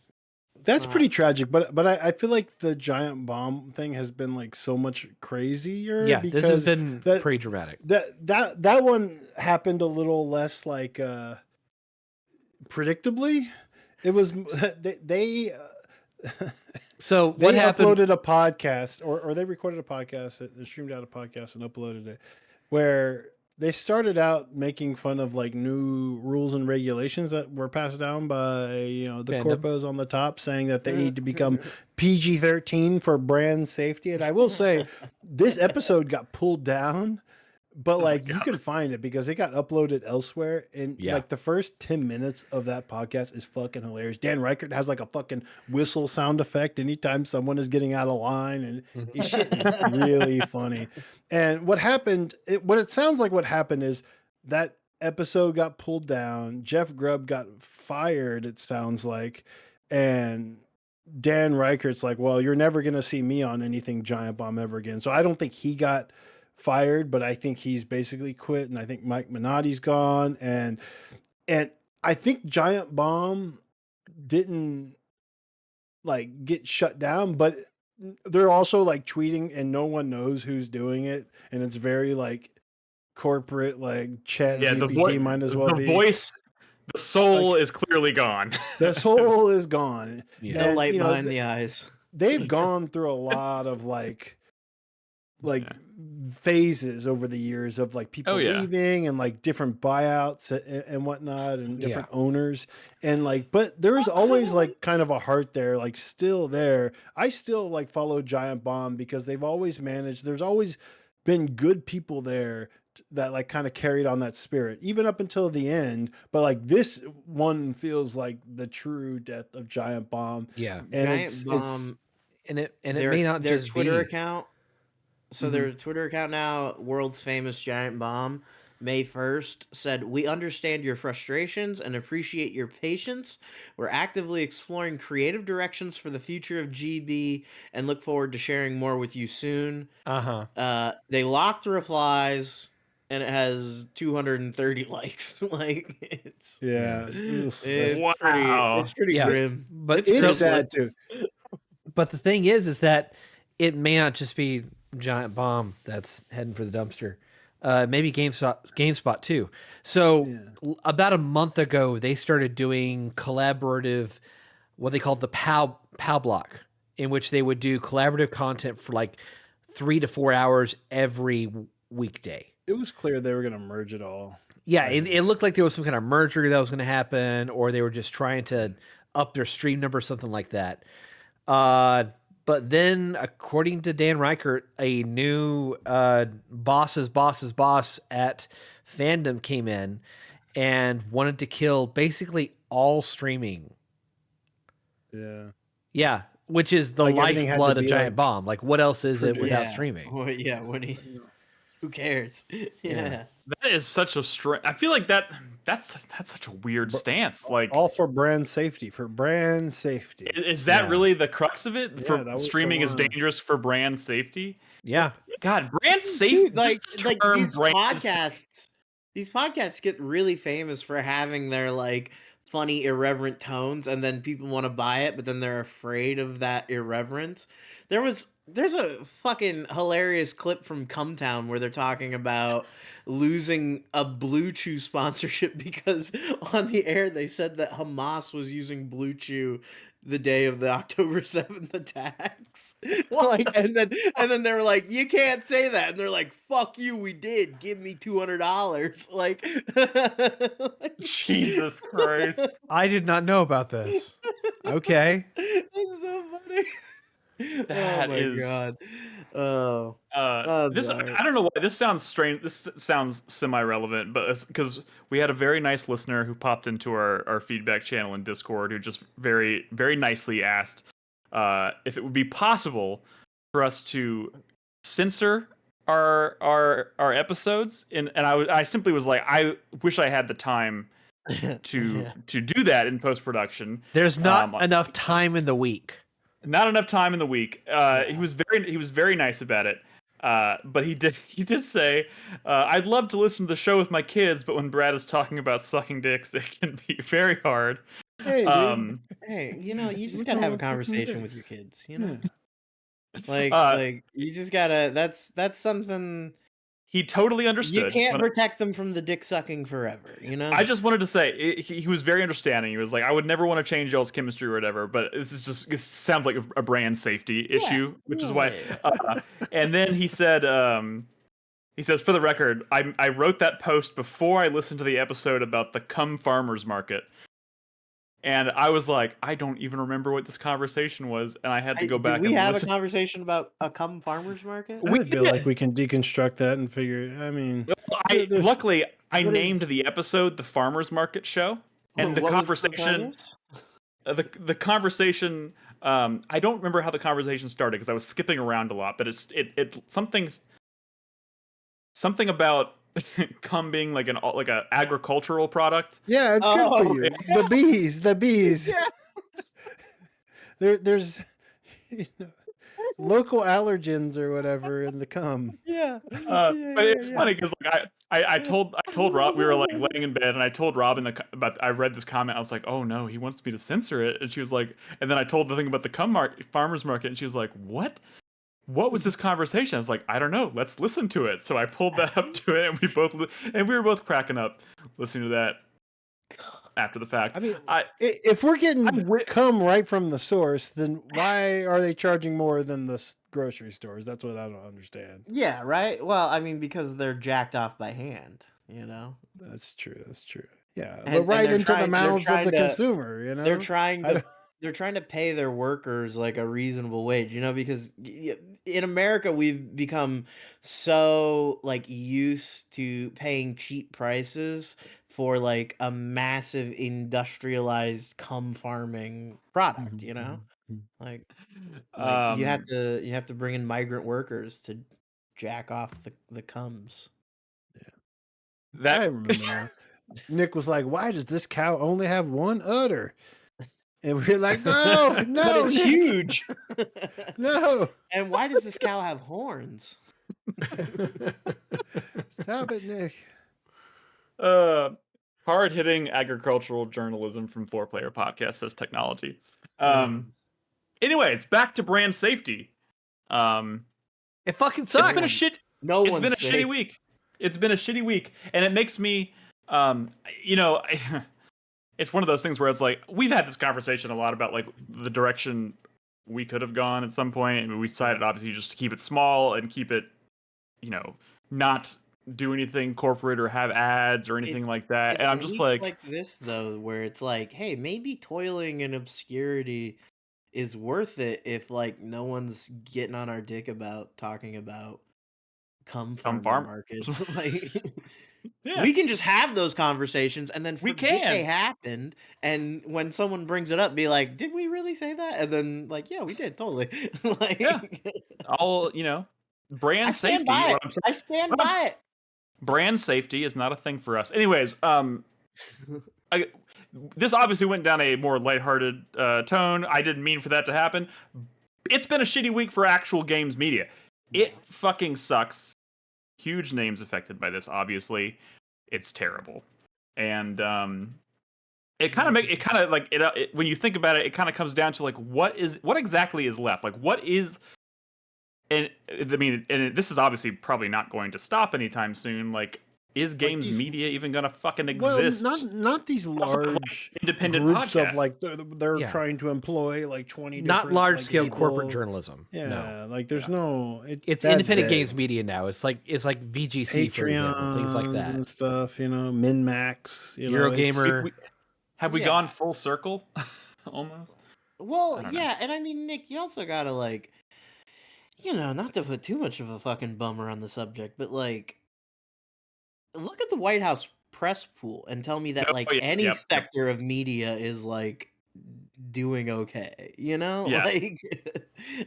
That's pretty tragic, but I feel like the giant bomb thing has been like so much crazier. Yeah, because this has been pretty dramatic. That one happened a little less like predictably. It was they so what happened? Uploaded a podcast, or they recorded a podcast and streamed out a podcast and uploaded it, where they started out making fun of like new rules and regulations that were passed down by the corpos on the top, saying that they need to become PG-13 for brand safety. And I will say, this episode got pulled down, but like you can find it because it got uploaded elsewhere. And like the first 10 minutes of that podcast is fucking hilarious. Dan Reichert has like a fucking whistle sound effect anytime someone is getting out of line, and his shit is really funny. And what happened, what it sounds like what happened is that episode got pulled down. Jeff Grubb got fired, it sounds like. And Dan Reichert's like, well, you're never going to see me on anything Giant Bomb ever again. So I don't think he got fired, but I think he's basically quit, and I think Mike Minotti's gone, and I think Giant Bomb didn't like get shut down, but they're also like tweeting, and no one knows who's doing it, and it's very like corporate, like Chat GPT might as well the be. The soul is clearly gone. The soul is gone. Yeah. No light behind the eyes. They've gone through a lot of like phases over the years of like people leaving and like different buyouts and whatnot and different owners, and like, but there's always like kind of a heart there, like still there. I still like follow Giant Bomb because they've always managed, there's always been good people there that like kind of carried on that spirit even up until the end, but like this one feels like the true death of Giant Bomb. And Giant Bomb, it may not their just Twitter be account. So their Twitter account now, world's famous Giant Bomb, May 1st, said, "We understand your frustrations and appreciate your patience. We're actively exploring creative directions for the future of GB and look forward to sharing more with you soon." They locked replies, and it has 230 likes. Like it's pretty grim. But it's sad too. But the thing is that it may not just be Giant Bomb that's heading for the dumpster. Maybe GameSpot too. So about a month ago, they started doing collaborative, what they called the POW block, in which they would do collaborative content for like 3 to 4 hours every weekday. It was clear they were going to merge it all. Yeah, it looked like there was some kind of merger that was going to happen, or they were just trying to up their stream number, something like that. But then, according to Dan Reichert, a new boss's boss at Fandom came in and wanted to kill basically all streaming. Yeah, which is the like lifeblood of Giant Bomb. Like, what else is it without streaming? Well, who cares? That is such a strange. I feel like that's such a weird stance. Like all for brand safety. Is that really the crux of it? For streaming is dangerous for brand safety. Yeah. God, brand safety. Like these podcasts. These podcasts get really famous for having their like funny, irreverent tones, and then people want to buy it, but then they're afraid of that irreverence. There's a fucking hilarious clip from Cumtown where they're talking about losing a Blue Chew sponsorship because on the air they said that Hamas was using Blue Chew the day of the October 7th attacks. Like, and then they were like, "You can't say that," and they're like, "Fuck you, we did. Give me $200." Like, Jesus Christ! I did not know about this. Okay, it's so funny. That is God. This I don't know why this sounds strange. This sounds semi-relevant, but it's because we had a very nice listener who popped into our feedback channel in Discord who just very, very nicely asked if it would be possible for us to censor our episodes, and I simply was like, I wish I had the time to do that in post-production. There's not enough time in the week. Not enough time in the week. He was very nice about it. But he did say, "I'd love to listen to the show with my kids, but when Brad is talking about sucking dicks, it can be very hard." Hey, hey, you just gotta have a conversation with your kids. Like you just gotta. That's something. He totally understood. You can't protect them from the dick sucking forever, I just wanted to say, he was very understanding. He was like, "I would never want to change y'all's chemistry or whatever, but it sounds like a brand safety issue," which is why. And then he said, he says, "For the record, I wrote that post before I listened to the episode about the cum farmers market." And I was like, I don't even remember what this conversation was, and I had to go back. Did we have a conversation about a cum farmers market? I feel like we can deconstruct that and figure. I mean, luckily I named the episode "The Farmers Market Show," and the conversation. The conversation. I don't remember how the conversation started because I was skipping around a lot, but it's something about cum being like a agricultural product. Yeah, it's good for you. The bees. Yeah. There's local allergens or whatever in the cum. Yeah. But it's funny because like I told Rob, we were like laying in bed and I told Robin about I read this comment. I was like, oh no, he wants me to censor it. And she was like, and then I told the thing about the farmers market, and she was like, what? What was this conversation? I was like, I don't know. Let's listen to it. So I pulled that up to it, and we were both cracking up listening to that after the fact. I mean, if we're getting cum right from the source, then why are they charging more than the grocery stores? That's what I don't understand. Yeah, right. Well, I mean, because they're jacked off by hand, you know. That's true. That's true. Yeah, And- but right and they're into the trying- they're mouths of trying the to- consumer. You know, They're trying to pay their workers like a reasonable wage, you know, because in America we've become so like used to paying cheap prices for like a massive industrialized cum farming product, you know? Like you have to bring in migrant workers to jack off the cums. I remember now. Nick was like, "Why does this cow only have one udder?" And we're like, "No, no, But it's Nick, huge. no, And why does this cow have horns? stop it, Nick." Hard-hitting agricultural journalism from 4Player Podcast says technology. Anyways, back to brand safety. It fucking sucks. It's been a shit. No It's one's been a safe. shitty week. It's been a shitty week, and it makes me, it's one of those things where it's like we've had this conversation a lot about like the direction we could have gone at some point, and we decided obviously just to keep it small and keep it, not do anything corporate or have ads or anything like that. And I'm just weeks like this though, where it's like, hey, maybe toiling in obscurity is worth it if like no one's getting on our dick about talking about cum farm markets. Like, yeah. we can just have those conversations and then We forget can. they happened. And when someone brings it up, be like, did we really say that? And then like, yeah, we did totally. Like, Yeah. All brand I stand safety. by what it. I'm saying- I stand what I'm by it. Brand safety is not a thing for us. Anyways, this obviously went down a more lighthearted tone. I didn't mean for that to happen. It's been a shitty week for actual games media. It fucking sucks. Huge names affected by this, obviously. It's terrible. And it kind of when you think about it, it kind of comes down to like what exactly is left? Like what is, and I mean, and this is obviously probably not going to stop anytime soon. Like, is games media even gonna fucking exist? Well, not these large like, independent groups podcasts. of like they're trying to employ like 20 not different, large like, scale people. corporate journalism. Yeah, no. like there's no. It's independent games media now. It's like VGC, Patreons, for example, things like that and stuff. MinMax, Eurogamer. Have we gone full circle? Almost. Well, yeah, and I mean, Nick, you also gotta like, not to put too much of a fucking bummer on the subject, but like, look at the White House press pool and tell me that any sector of media is like doing okay, Yeah. like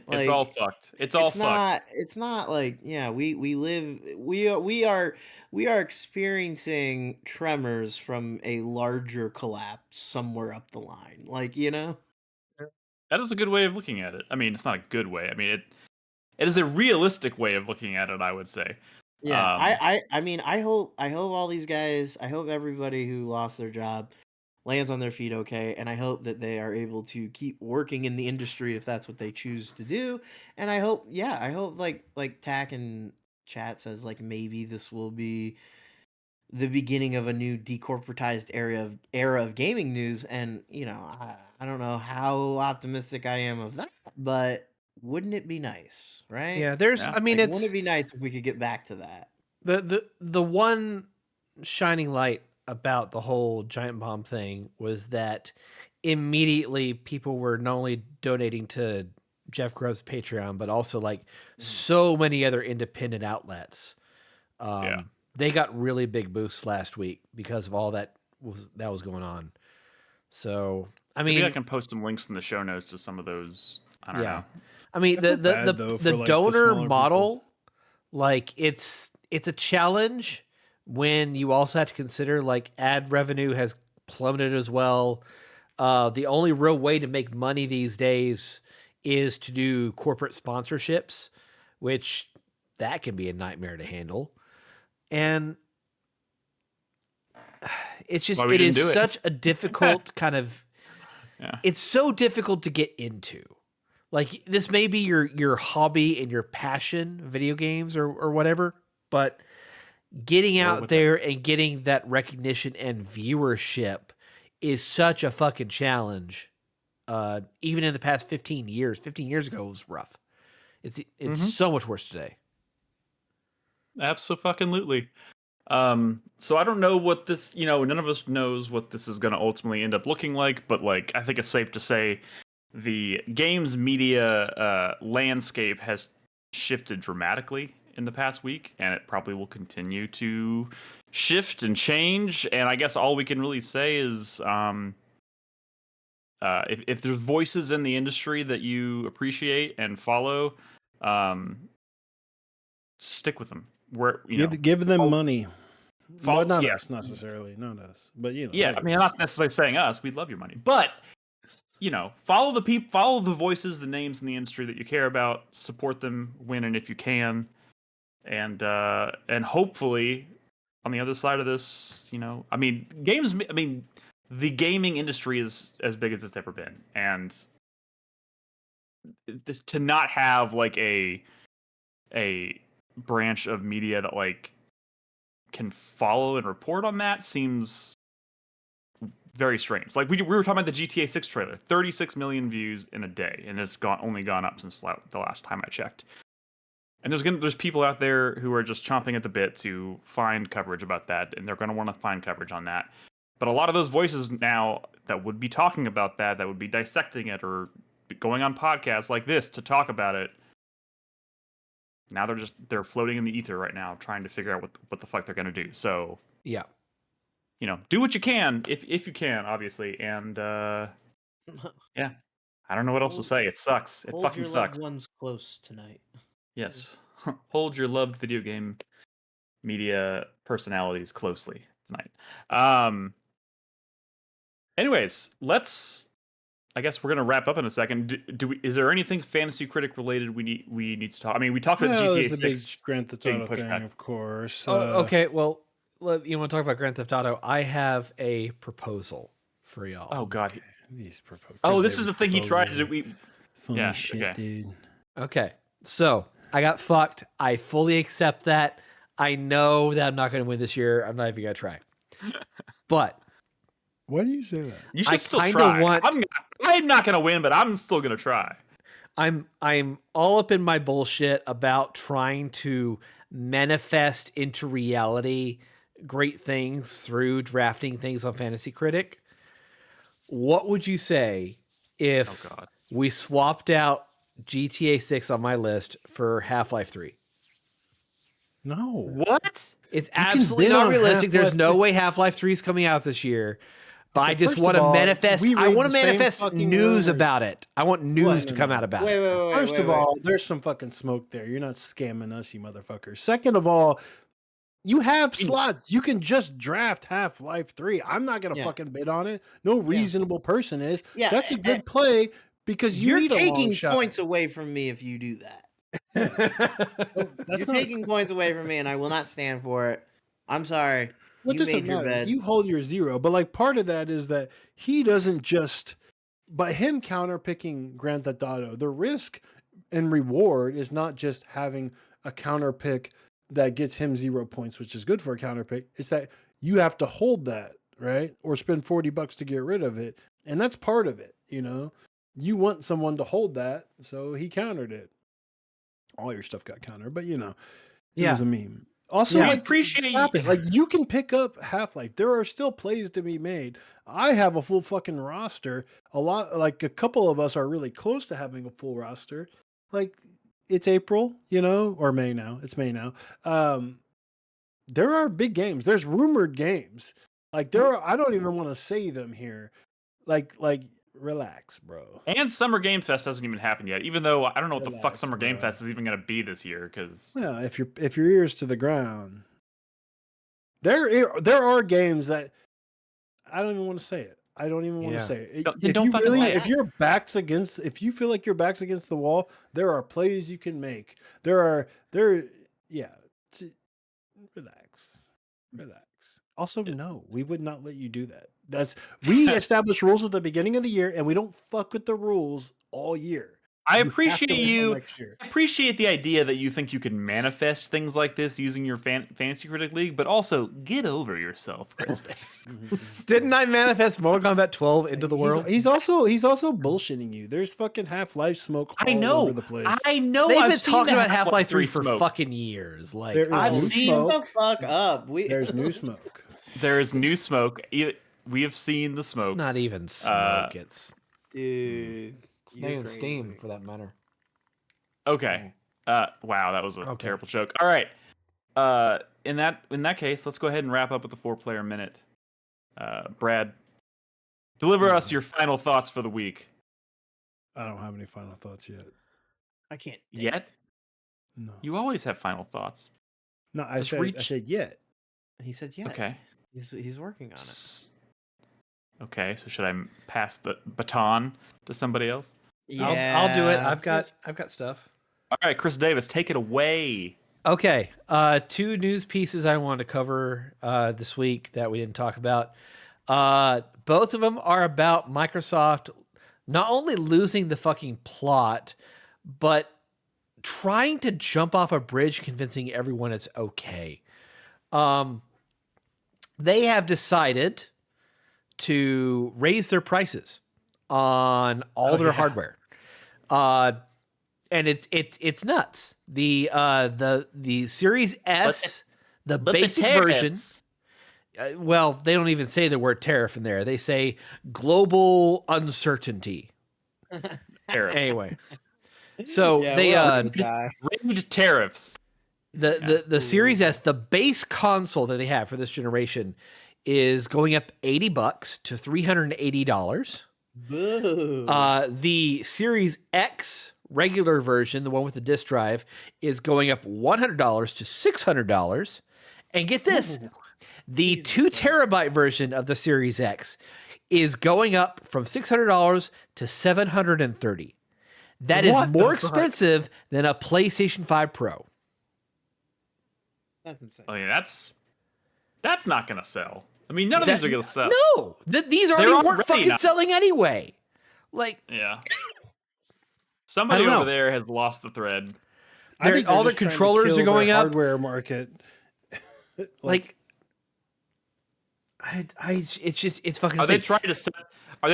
it's all fucked. It's fucked. It's not like, yeah, we are experiencing tremors from a larger collapse somewhere up the line, like, That is a good way of looking at it. I mean, it's not a good way. I mean, it is a realistic way of looking at it, I would say. Yeah, I mean, I hope all these guys, I hope everybody who lost their job lands on their feet okay, and I hope that they are able to keep working in the industry if that's what they choose to do. And I hope like Tack and Chat says, like, maybe this will be the beginning of a new decorporatized era of gaming news. And I don't know how optimistic I am of that, but wouldn't it be nice, right? Yeah, I mean, wouldn't it be nice if we could get back to that? The one shining light about the whole Giant Bomb thing was that immediately people were not only donating to Jeff Grubb's Patreon, but also like so many other independent outlets. They got really big boosts last week because of all that was going on. So I mean, maybe I can post some links in the show notes to some of those. I don't know. I mean, the donor model, like it's a challenge when you also have to consider like ad revenue has plummeted as well. The only real way to make money these days is to do corporate sponsorships, which that can be a nightmare to handle. And it's just, it is such a difficult kind of, it's so difficult to get into. Like, this may be your hobby and your passion, video games or whatever, but getting out there and getting that recognition and viewership is such a fucking challenge. Even in the past 15 years. 15 years ago, it was rough. It's so much worse today. Absolutely. So I don't know what this, none of us knows what this is going to ultimately end up looking like, but like, I think it's safe to say the games media landscape has shifted dramatically in the past week, and it probably will continue to shift and change. And I guess all we can really say is, if there's voices in the industry that you appreciate and follow, stick with them. Give them money. Well, not us necessarily, not us, but Yeah, I mean, I'm not necessarily saying us. We'd love your money, but follow the people, follow the voices, the names in the industry that you care about. Support them when and if you can, and hopefully, on the other side of this, the gaming industry is as big as it's ever been, and to not have like a branch of media that like can follow and report on that seems very strange. Like we were talking about the GTA 6 trailer, 36 million views in a day, and it's only gone up since the last time I checked. And there's people out there who are just chomping at the bit to find coverage about that, and they're going to want to find coverage on that. But a lot of those voices now that would be talking about that would be dissecting it or going on podcasts like this to talk about it, now they're floating in the ether right now, trying to figure out what the fuck they're gonna do. So yeah, do what you can if you can, obviously, and yeah, I don't know what else to say. It sucks. It fucking sucks. Hold your loved ones close tonight. Yes, hold your loved video game media personalities closely tonight. Anyways, I guess we're gonna wrap up in a second. Is there anything Fantasy Critic related we need to talk? I mean, we talked about GTA 6, the big Grand Theft Auto thing, of course. Okay, well, you want to talk about Grand Theft Auto? I have a proposal for y'all. Oh God, okay. These proposals. Oh, this is the thing he tried to do. Funny shit, dude. Okay, so I got fucked. I fully accept that. I know that I'm not going to win this year. I'm not even gonna try. But why do you say that? You should still try. I'm not gonna win, but I'm still gonna try. I'm all up in my bullshit about trying to manifest into reality great things through drafting things on Fantasy Critic. What would you say if we swapped out GTA 6 on my list for Half-Life 3? No. What? It's absolutely not realistic. There's no way Half-Life 3 is coming out this year. But I just want to manifest. I want to manifest news about it. I want news to come out about it. First of all, there's some fucking smoke there. You're not scamming us, you motherfuckers. Second of all, you have slots. You can just draft Half-Life 3. I'm not gonna fucking bid on it. No reasonable person is. Yeah, that's a good play because you're taking points away from me if you do that. You're taking points away from me, and I will not stand for it. I'm sorry. What does it matter? You hold your 0, but like part of that is that he doesn't just by him counterpicking Grand Theft Auto. The risk and reward is not just having a counterpick that gets him 0 points, which is good for a counterpick. It's that you have to hold that, right? Or spend $40 to get rid of it, and that's part of it. You want someone to hold that, so he countered it. All your stuff got countered, but it was a meme. Also, stop it. Like, you can pick up Half-Life. There are still plays to be made. I have a full fucking roster. A couple of us are really close to having a full roster. Like, it's April, or May now. It's May now. There are big games. There's rumored games. Like, I don't even want to say them here. Like, relax, bro. And Summer Game Fest hasn't even happened yet, even though I don't know what the fuck Summer Game Fest is even going to be this year. Because if your ears to the ground, there are games that I don't even want to say it. I don't even want to say it. If you feel like your back's against the wall, there are plays you can make. Relax. Also, no, we would not let you do that. We establish rules at the beginning of the year, and we don't fuck with the rules all year. I appreciate the idea that you think you can manifest things like this using your Fantasy Critic League, but also get over yourself, Chris. Didn't I manifest Mortal Kombat 12 into the world? He's also bullshitting you. There's fucking Half-Life smoke all over the place. I know. They've been talking about Half-Life 3 for fucking years. Like I've seen the fuck up. There's new smoke. There is new smoke. We have seen the smoke. It's not even smoke. Dude. It's not even steam, for that matter. Okay. Wow, that was a terrible joke. All right. In that case, let's go ahead and wrap up with the 4-player minute. Brad, deliver us your final thoughts for the week. I don't have any final thoughts yet. I can't. Yet? No. You always have final thoughts. No, I said yet. He said yet. Okay. He's working on it. Okay, so should I pass the baton to somebody else? Yeah, I'll do it. I've got stuff. All right, Chris Davis, take it away. Okay, 2 news pieces I wanted to cover this week that we didn't talk about. Both of them are about Microsoft not only losing the fucking plot, but trying to jump off a bridge, convincing everyone it's okay. They have decided to raise their prices on all their hardware. And it's nuts. The Series S, the basic version. Well, they don't even say the word tariff in there. They say global uncertainty. Tariffs. Anyway, so they raised tariffs. The Series S, the base console that they have for this generation, is going up $80 to $380. The Series X regular version, the one with the disk drive, is going up $100 to $600. And get this, the 2 terabyte version of the Series X is going up from $600 to $730. That is more expensive than a PlayStation 5 Pro. That's insane. Oh yeah, that's not gonna sell. I mean, none of these are gonna sell. No, these already weren't fucking selling anyway. Like, yeah. Somebody over there has lost the thread. I think all the controllers are going up. Hardware market. like it's fucking. Are they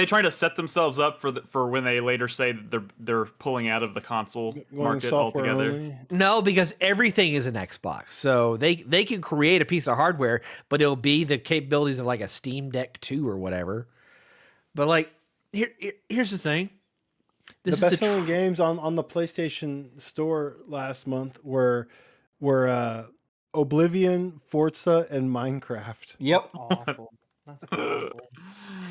trying to set themselves up for when they later say that they're pulling out of the console market altogether? Only? No, because everything is an Xbox, so they can create a piece of hardware, but it'll be the capabilities of like a Steam Deck 2 or whatever. But like, here's the thing. The best-selling games on the PlayStation Store last month were Oblivion, Forza, and Minecraft. Yep. That's awful. That's awful.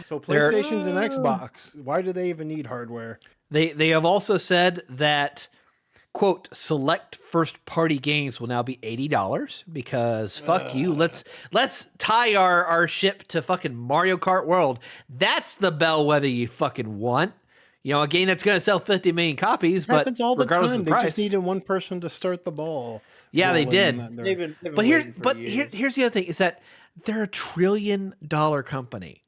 So PlayStation's and Xbox. Why do they even need hardware? They have also said that, quote, select first-party games will now be $80 because fuck you. Let's tie our ship to fucking Mario Kart World. That's the bellwether you fucking want. You know, a game that's going to sell 50 million copies, but happens all the regardless time. of the price. They just needed one person to start the ball. Yeah, they did. But here's the other thing is that they're $1 trillion company.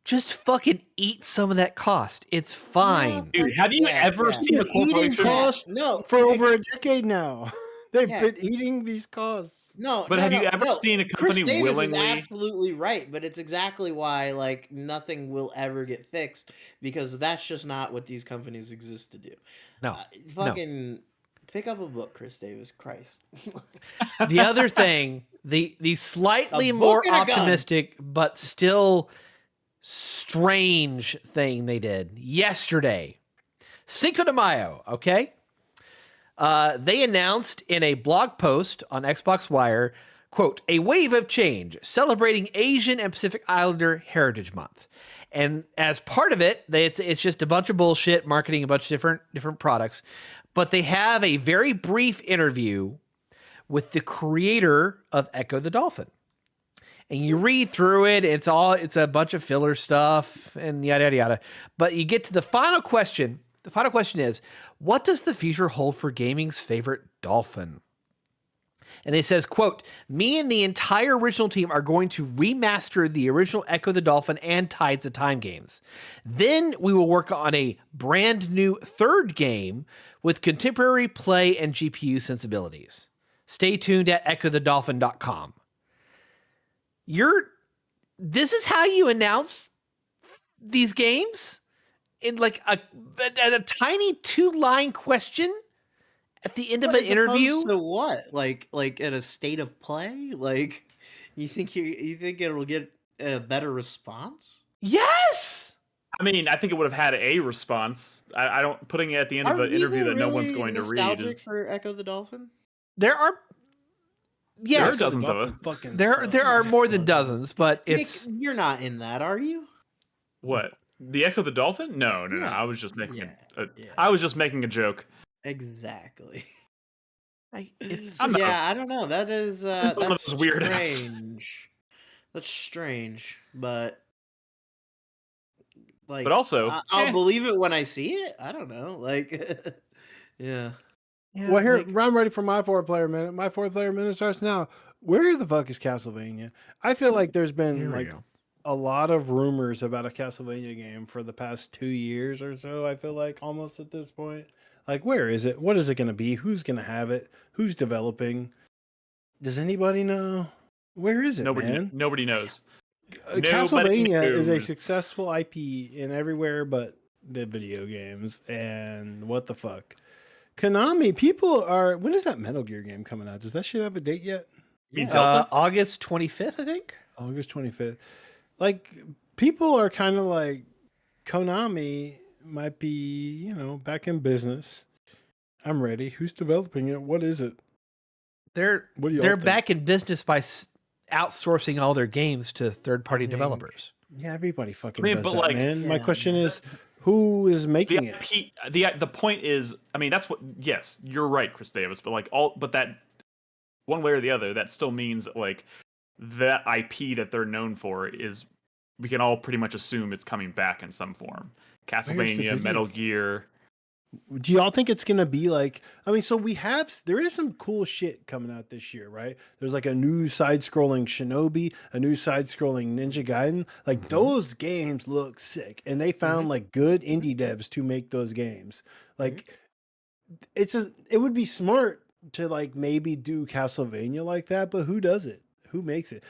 Just fucking eat some of that cost. It's fine. Dude, have you ever seen a corporation for over a decade now? They've been eating these costs. Have you ever seen a company Chris Davis willingly? is absolutely right, but it's exactly why like nothing will ever get fixed because that's just not what these companies exist to do. No, pick up a book, Chris Davis. Christ. The other thing, the slightly more optimistic but still strange thing they did yesterday, Cinco de Mayo. Okay. They announced in a blog post on Xbox Wire, quote, a wave of change celebrating Asian and Pacific Islander Heritage Month. And as part of it, it's just a bunch of bullshit marketing a bunch of different products. But they have a very brief interview with the creator of Echo the Dolphin. and you read through it. It's a bunch of filler stuff and yada yada yada. But you get to the final question. The final question is, what does the future hold for gaming's favorite dolphin? And it says, quote, me and the entire original team are going to remaster the original Echo the Dolphin and Tides of Time games. Then we will work on a brand new third game with contemporary play and GPU sensibilities. Stay tuned at echothedolphin.com. This is how you announce these games? In like a tiny 2-line question? At the end of an interview? So what? Like at a state of play? Like you think it'll get a better response? Yes. I mean, I think it would have had a response. I don't putting it at the end of an interview that no one's going to read. Is... for Echo the Dolphin? There are there are dozens of us. There are more than dozens, but it's Nick, you're not in that, are you? What? The Echo the Dolphin? No. I was just making I was just making a joke. Exactly. I don't know. That is one of those weird strange. That's strange, but like, but also, I'll believe it when I see it. I don't know, like, yeah. Well, here I'm ready for my 4-player minute. My 4-player minute starts now. Where the fuck is Castlevania? I feel like there's been a lot of rumors about a Castlevania game for the past 2 years or so. I feel like almost at this point. Like, where is it? What is it going to be? Who's going to have it? Who's developing? Does anybody know? Where is it, man? Nobody knows. Castlevania is a successful IP in everywhere but the video games. And what the fuck? Konami, people are... When is that Metal Gear game coming out? Does that shit have a date yet? August 25th, I think. August 25th. Like, people are kind of like, Konami might be, back in business. I'm ready. Who's developing it? What is it? They're back in business by outsourcing all their games to third-party developers. Yeah, everybody fucking does that, man. My question is, who is making it? The point is, I mean, that's what. Yes, you're right, Chris Davis. But but that one way or the other, that still means that that IP that they're known for is, we can all pretty much assume it's coming back in some form. Castlevania, Metal Gear. Do y'all think it's gonna be so there is some cool shit coming out this year, right? There's a new side-scrolling Shinobi, a new side-scrolling Ninja Gaiden. Those games look sick, and they found good indie devs to make those games. It would be smart to maybe do Castlevania like that, but who does it? Who makes it?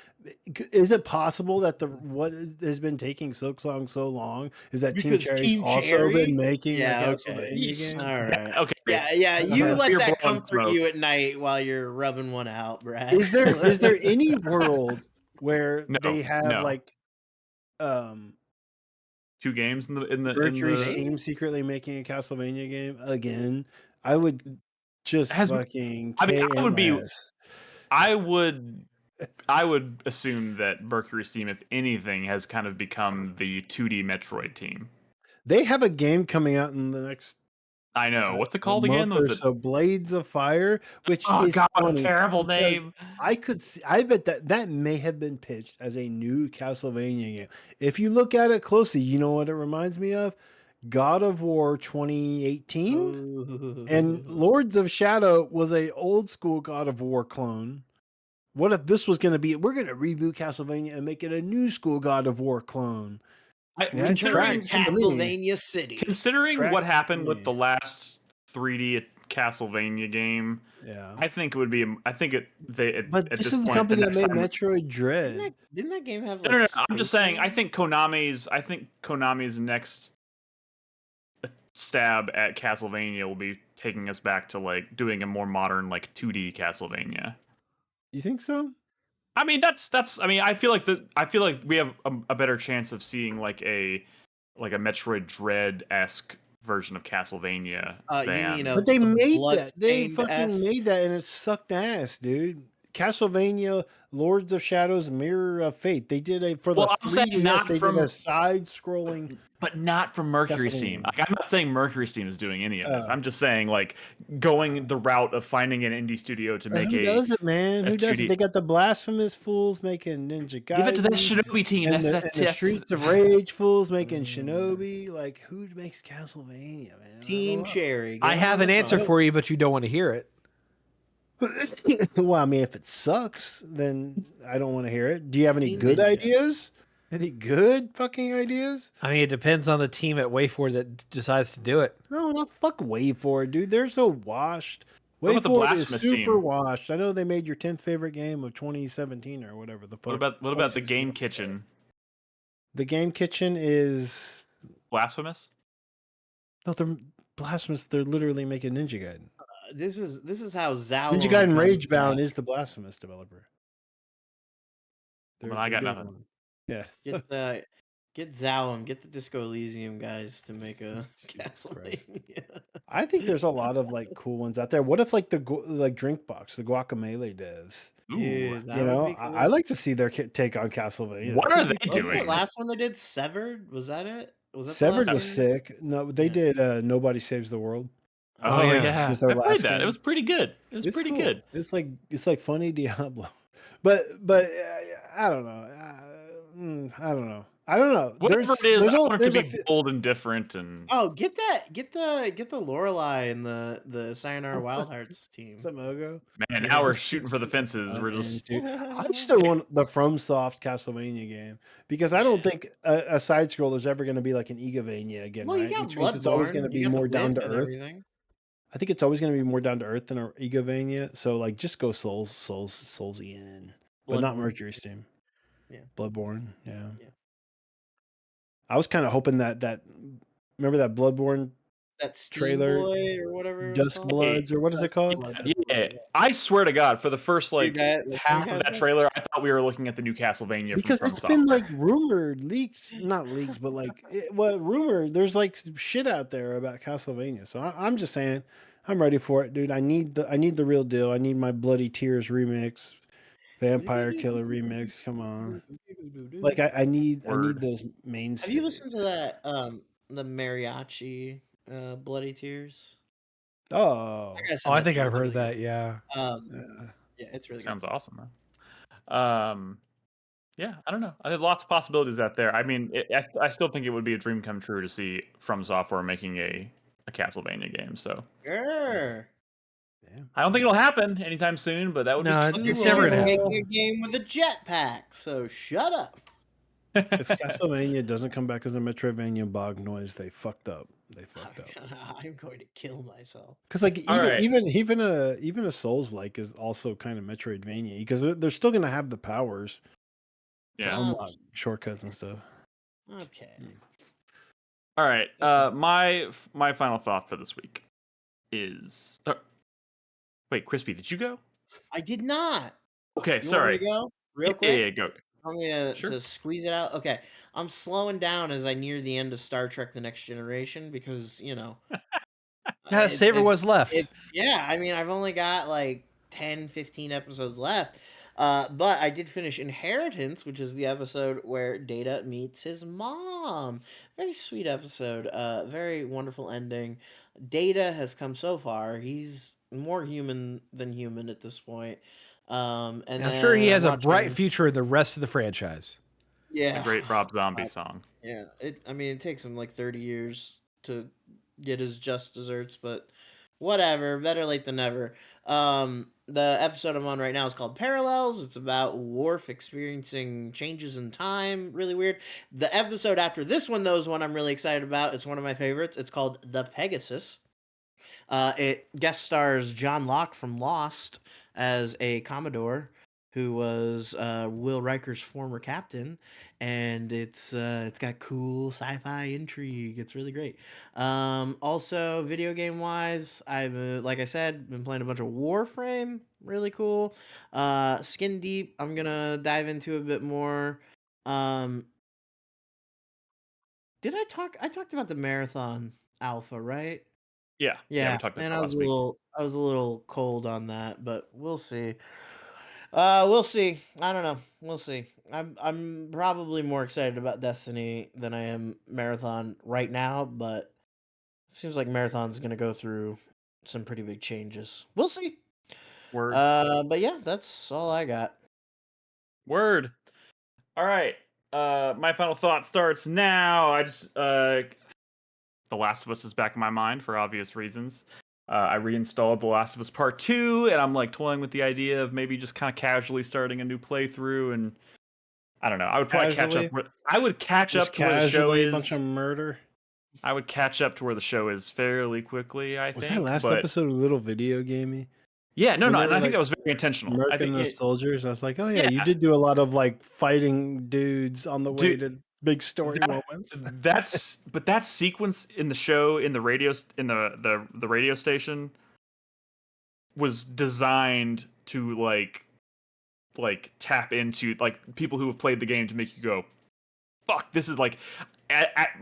Is it possible that what has been taking so long is that Team Cherry's also been making Castlevania game? All right. Okay. Yeah. You let that comfort you at night while you're rubbing one out, Brad. Is there any world where they have 2 games in the Mercury's team secretly making a Castlevania game again? I would just fucking. I mean, I would assume that Mercury's team, if anything, has kind of become the 2D Metroid team. They have a game coming out in the next. I know. What's it called again? So Blades of Fire, which is a terrible name. I bet that may have been pitched as a new Castlevania game. If you look at it closely, you know what it reminds me of? God of War 2018, and Lords of Shadow was a old school God of War clone. What if this was going to be, we're going to reboot Castlevania and make it a new school God of War clone? Considering Castlevania City. Considering what happened with the last 3D Castlevania game, I think it would be. But this is the company that made Metroid Dread. Didn't that game have? No. I'm just saying. I think Konami's next stab at Castlevania will be taking us back to doing a more modern 2D Castlevania. You think so? I mean, that's. I mean, I feel like we have a better chance of seeing a Metroid Dread-esque version of Castlevania. But they made that. They fucking made that, and it sucked ass, dude. Castlevania, Lords of Shadows, Mirror of Fate. They did for the 3DS. They did a side-scrolling, but not from Mercury Steam. Like, I'm not saying Mercury Steam is doing any of this. I'm just saying, like, going the route of finding an indie studio to make who does it, man? Who does it? They got the Blasphemous fools making Ninja Gaiden. Give it to that Shinobi team. And the Streets of Rage fools making Shinobi. Like, who makes Castlevania, man? Team Cherry. I have an answer for you, but you don't want to hear it. Well, I mean, if it sucks, then I don't want to hear it. Do you have any good ideas? Any good fucking ideas? I mean, it depends on the team at WayForward that decides to do it. No, not fuck WayForward, dude. They're so washed. WayForward is super washed. I know they made your 10th favorite game of 2017 or whatever the fuck. What about the Game Kitchen? The Game Kitchen is Blasphemous? No, they're Blasphemous. They're literally making Ninja Gaiden. This is how Zao Ninja Gaiden Ragebound is the Blasphemous developer. I got nothing. Yeah. Get Zao, get the Disco Elysium guys to make a Castlevania. I think there's a lot of like cool ones out there. What if like the Drinkbox, the Guacamelee devs? Dude, you know, cool. I like to see their take on Castlevania. What are they doing? Was the last one they did Severed? Was that it? Severed was sick. No, they did Nobody Saves the World. Oh yeah, I played that. It was pretty good. It's pretty cool. Good. It's like funny Diablo, but I don't know. I don't know. Whatever it is, I want it to be bold and different. And get the Lorelei and the Sayonara Wild Hearts team. Samogo. Man, now we're shooting for the fences. We're just. I just don't want the FromSoft Castlevania game because I don't think a side scroller is ever going to be like an Igavania again. Well, right? you got Which means it's always going to be more down to earth. Everything. I think it's always going to be more down to earth than an Igavania. So like, just go Soulsian, but not Mercury Steam. Yeah, Bloodborne. Yeah. I was kind of hoping that remember that Bloodborne trailer or whatever, Dusk Bloods or what is it called? Yeah, I swear to God, for the first half of that trailer, I thought we were looking at the new Castlevania because it's been like rumored, not leaks, but like rumored. There's like shit out there about Castlevania, so I'm just saying, I'm ready for it, dude. I need the real deal. I need my Bloody Tears remix. Vampire Killer remix, come on! Like I need those main. Have you listened to that the mariachi Bloody Tears? Oh, I think I've heard that. Yeah. Yeah, it's really sounds awesome, man. Yeah, I don't know. I have lots of possibilities out there. I mean, I still think it would be a dream come true to see From Software making a Castlevania game. So. Sure. I don't think it'll happen anytime soon, but that would be it's never gonna happen. Making a game with a jetpack, so shut up. If Castlevania doesn't come back as a Metroidvania bog noise, they fucked up. I'm going to kill myself. Because like even a Souls like is also kind of Metroidvania because they're still gonna have the powers to unlock shortcuts and stuff. Okay. All right. My final thought for this week is. Wait, Crispy, did you go? I did not. Okay, sorry. Want me to go real quick? Yeah, go. Want me to squeeze it out? Okay, I'm slowing down as I near the end of Star Trek: The Next Generation because gotta savor what's left. Yeah, I mean, I've only got like 10, 15 episodes left. But I did finish Inheritance, which is the episode where Data meets his mom. Very sweet episode. Very wonderful ending. Data has come so far. He's more human than human at this point. And I'm sure he has a bright future in the rest of the franchise. Yeah. The great Rob Zombie song. Yeah. It takes him like 30 years to get his just desserts, but whatever. Better late than never. The episode I'm on right now is called Parallels. It's about Worf experiencing changes in time. Really weird. The episode after this one, though, is one I'm really excited about. It's one of my favorites. It's called The Pegasus. It guest stars John Locke from Lost as a Commodore who was Will Riker's former captain, and it's got cool sci-fi intrigue. It's really great. Also, video game wise, I've like I said, been playing a bunch of Warframe. Really cool. Skin Deep, I'm gonna dive into a bit more. Did I talked about the Marathon Alpha, right? Yeah. We talked about and I was a little cold on that, but we'll see. We'll see. I don't know. We'll see. I'm probably more excited about Destiny than I am Marathon right now, but it seems like Marathon's gonna go through some pretty big changes. We'll see. Word. But yeah, that's all I got. Word. All right. My final thought starts now. I just The Last of Us is back in my mind for obvious reasons. I reinstalled The Last of Us Part 2, and I'm like toying with the idea of maybe just kind of casually starting a new playthrough. And I don't know. I would probably catch up. I would catch up to where the show is. A bunch of murder. I would catch up to where the show is fairly quickly. I think. Was that last episode a little video gamey? Yeah, no, and I think that was very intentional. I think the soldiers. I was like, oh yeah, you did do a lot of like fighting dudes on the way to big story moments. But that sequence in the show, in the radio, in the radio station, was designed to like tap into like people who have played the game to make you go, fuck, this is like.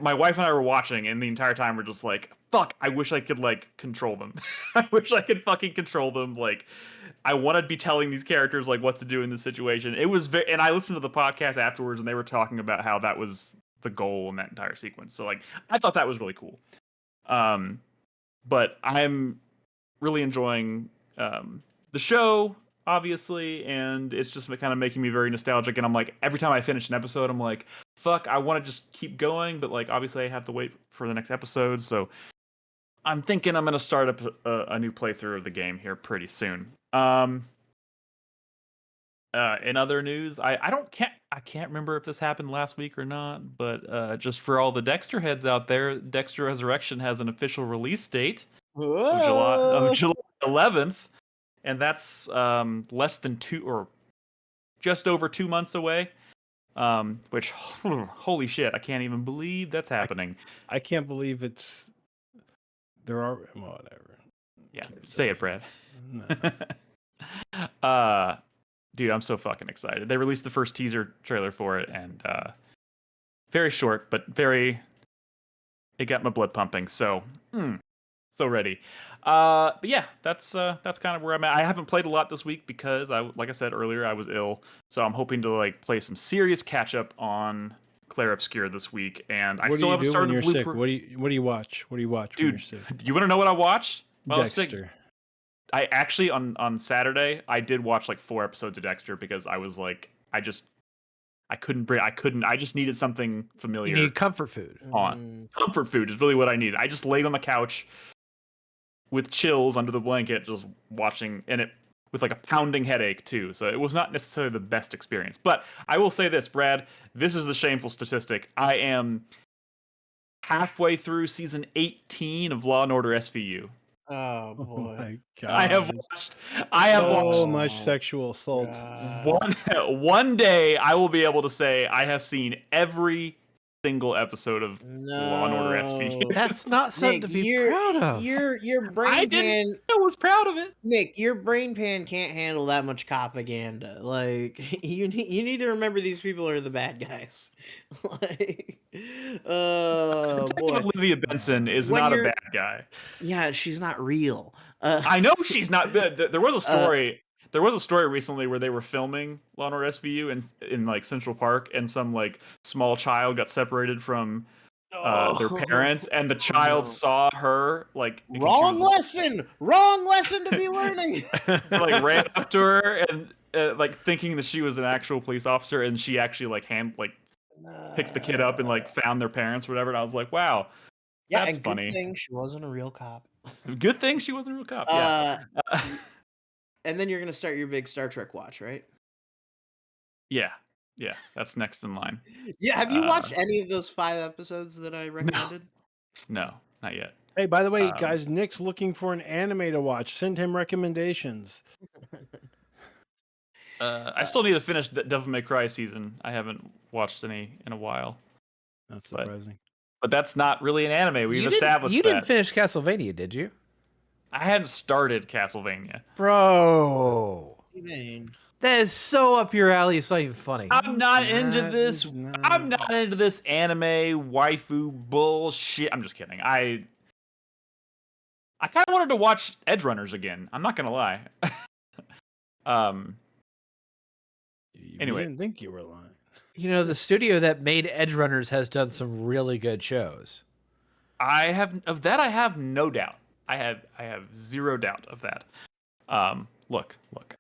My wife and I were watching, and the entire time we're just like, fuck, I wish I could like control them. I wish I could fucking control them. Like, I want to be telling these characters like what to do in this situation. It was and I listened to the podcast afterwards, and they were talking about how that was the goal in that entire sequence. So like, I thought that was really cool. But I'm really enjoying the show, obviously, and it's just kind of making me very nostalgic. And I'm like, every time I finish an episode, I'm like, fuck, I want to just keep going, but like obviously I have to wait for the next episode. So I'm thinking I'm gonna start up a new playthrough of the game here pretty soon. In other news, I can't remember if this happened last week or not, but just for all the Dexter heads out there, Dexter Resurrection has an official release date of July 11th, and that's less than just over 2 months away. Which holy shit, I can't even believe that's happening. I can't believe there are whatever. Yeah, say it, Brad. No. Dude, I'm so fucking excited. They released the first teaser trailer for it, and very short, but it got my blood pumping. So, so ready. But yeah, that's kind of where I'm at. I haven't played a lot this week because like I said earlier, I was ill. So I'm hoping to like play some serious catch up on Clair Obscure this week. And I still haven't started Blueprint. What do you watch? What do you watch when you're sick? You want to know what I watched? Well, Dexter. I actually on Saturday I did watch like 4 episodes of Dexter because I was like I just needed something familiar. You need comfort food. Comfort food is really what I needed. I just laid on the couch with chills under the blanket, just watching, and it with like a pounding headache too. So it was not necessarily the best experience. But I will say this, Brad, this is the shameful statistic. I am halfway through season 18 of Law and Order SVU. Oh boy! Oh my God. I have watched so much sexual assault. One day I will be able to say I have seen every single episode of Law and Order SVU. That's not something Nick, to be proud of. Your brain pan. I was proud of it. Nick, your brain pan can't handle that much propaganda. Like you need to remember these people are the bad guys. Like, oh boy, Olivia Benson is not a bad guy. Yeah, she's not real. I know she's not. There was a story. There was a story recently where they were filming Law and Order SVU in like Central Park, and some like small child got separated from their parents, and the child saw her like wrong lesson to be learning. Like ran up to her and like thinking that she was an actual police officer, and she actually like picked the kid up and like found their parents or whatever. And I was like, wow, yeah, that's and funny. Good thing she wasn't a real cop. Good thing she wasn't a real cop. Yeah. And then you're gonna start your big Star Trek watch, right? Yeah, that's next in line. Yeah, have you watched any of those 5 episodes that I recommended? No, not yet. Hey, by the way, guys, Nick's looking for an anime to watch. Send him recommendations. I still need to finish the Devil May Cry season. I haven't watched any in a while. That's surprising. But that's not really an anime. We've established that. You didn't finish Castlevania, did you? I hadn't started Castlevania. Bro. That is so up your alley. It's not even funny. I'm not into this. I'm not into this anime waifu bullshit. I'm just kidding. I kind of wanted to watch Edge Runners again. I'm not gonna lie. Anyway. didn't think you were lying. You know, the studio that made Edge Runners has done some really good shows. I have no doubt. I have zero doubt of that. Look.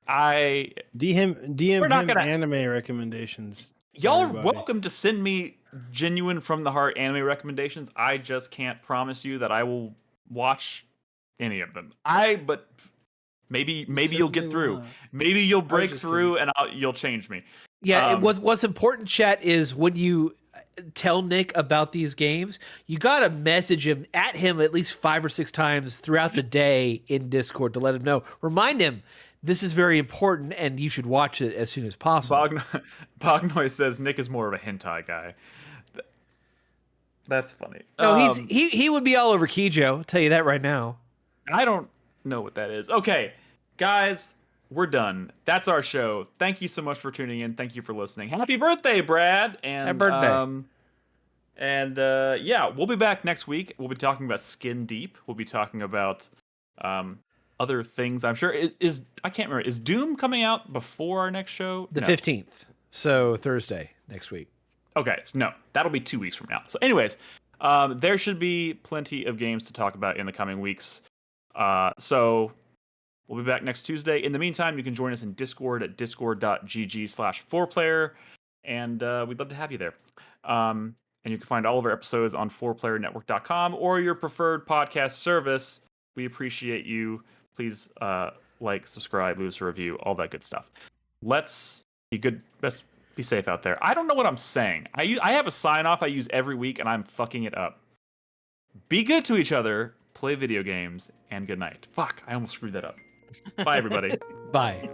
DM him anime recommendations. Y'all are welcome to send me genuine from the heart anime recommendations. I just can't promise you that I will watch any of them. But maybe you'll get through. Maybe you'll break through and you'll change me. Yeah, what's important, chat, is when you tell Nick about these games, you gotta message him at least 5 or 6 times throughout the day in Discord to let him know. Remind him this is very important and you should watch it as soon as possible. Bognoy says Nick is more of a hentai guy. That's funny. No, he would be all over Kijo. I'll tell you that right now. I don't know what that is. Okay, guys, we're done. That's our show. Thank you so much for tuning in. Thank you for listening. Happy birthday, Brad! And happy birthday. Yeah, we'll be back next week. We'll be talking about Skin Deep. We'll be talking about other things. I'm sure I can't remember. Is Doom coming out before our next show? The 15th. So Thursday next week. Okay, so no, that'll be 2 weeks from now. So anyways, there should be plenty of games to talk about in the coming weeks. So we'll be back next Tuesday. In the meantime, you can join us in Discord at discord.gg/4player, and we'd love to have you there. And you can find all of our episodes on 4playernetwork.com or your preferred podcast service. We appreciate you. Please like, subscribe, leave us a review, all that good stuff. Let's be good. Let's be safe out there. I don't know what I'm saying. I have a sign-off I use every week, and I'm fucking it up. Be good to each other, play video games, and good night. Fuck, I almost screwed that up. Bye, everybody. Bye.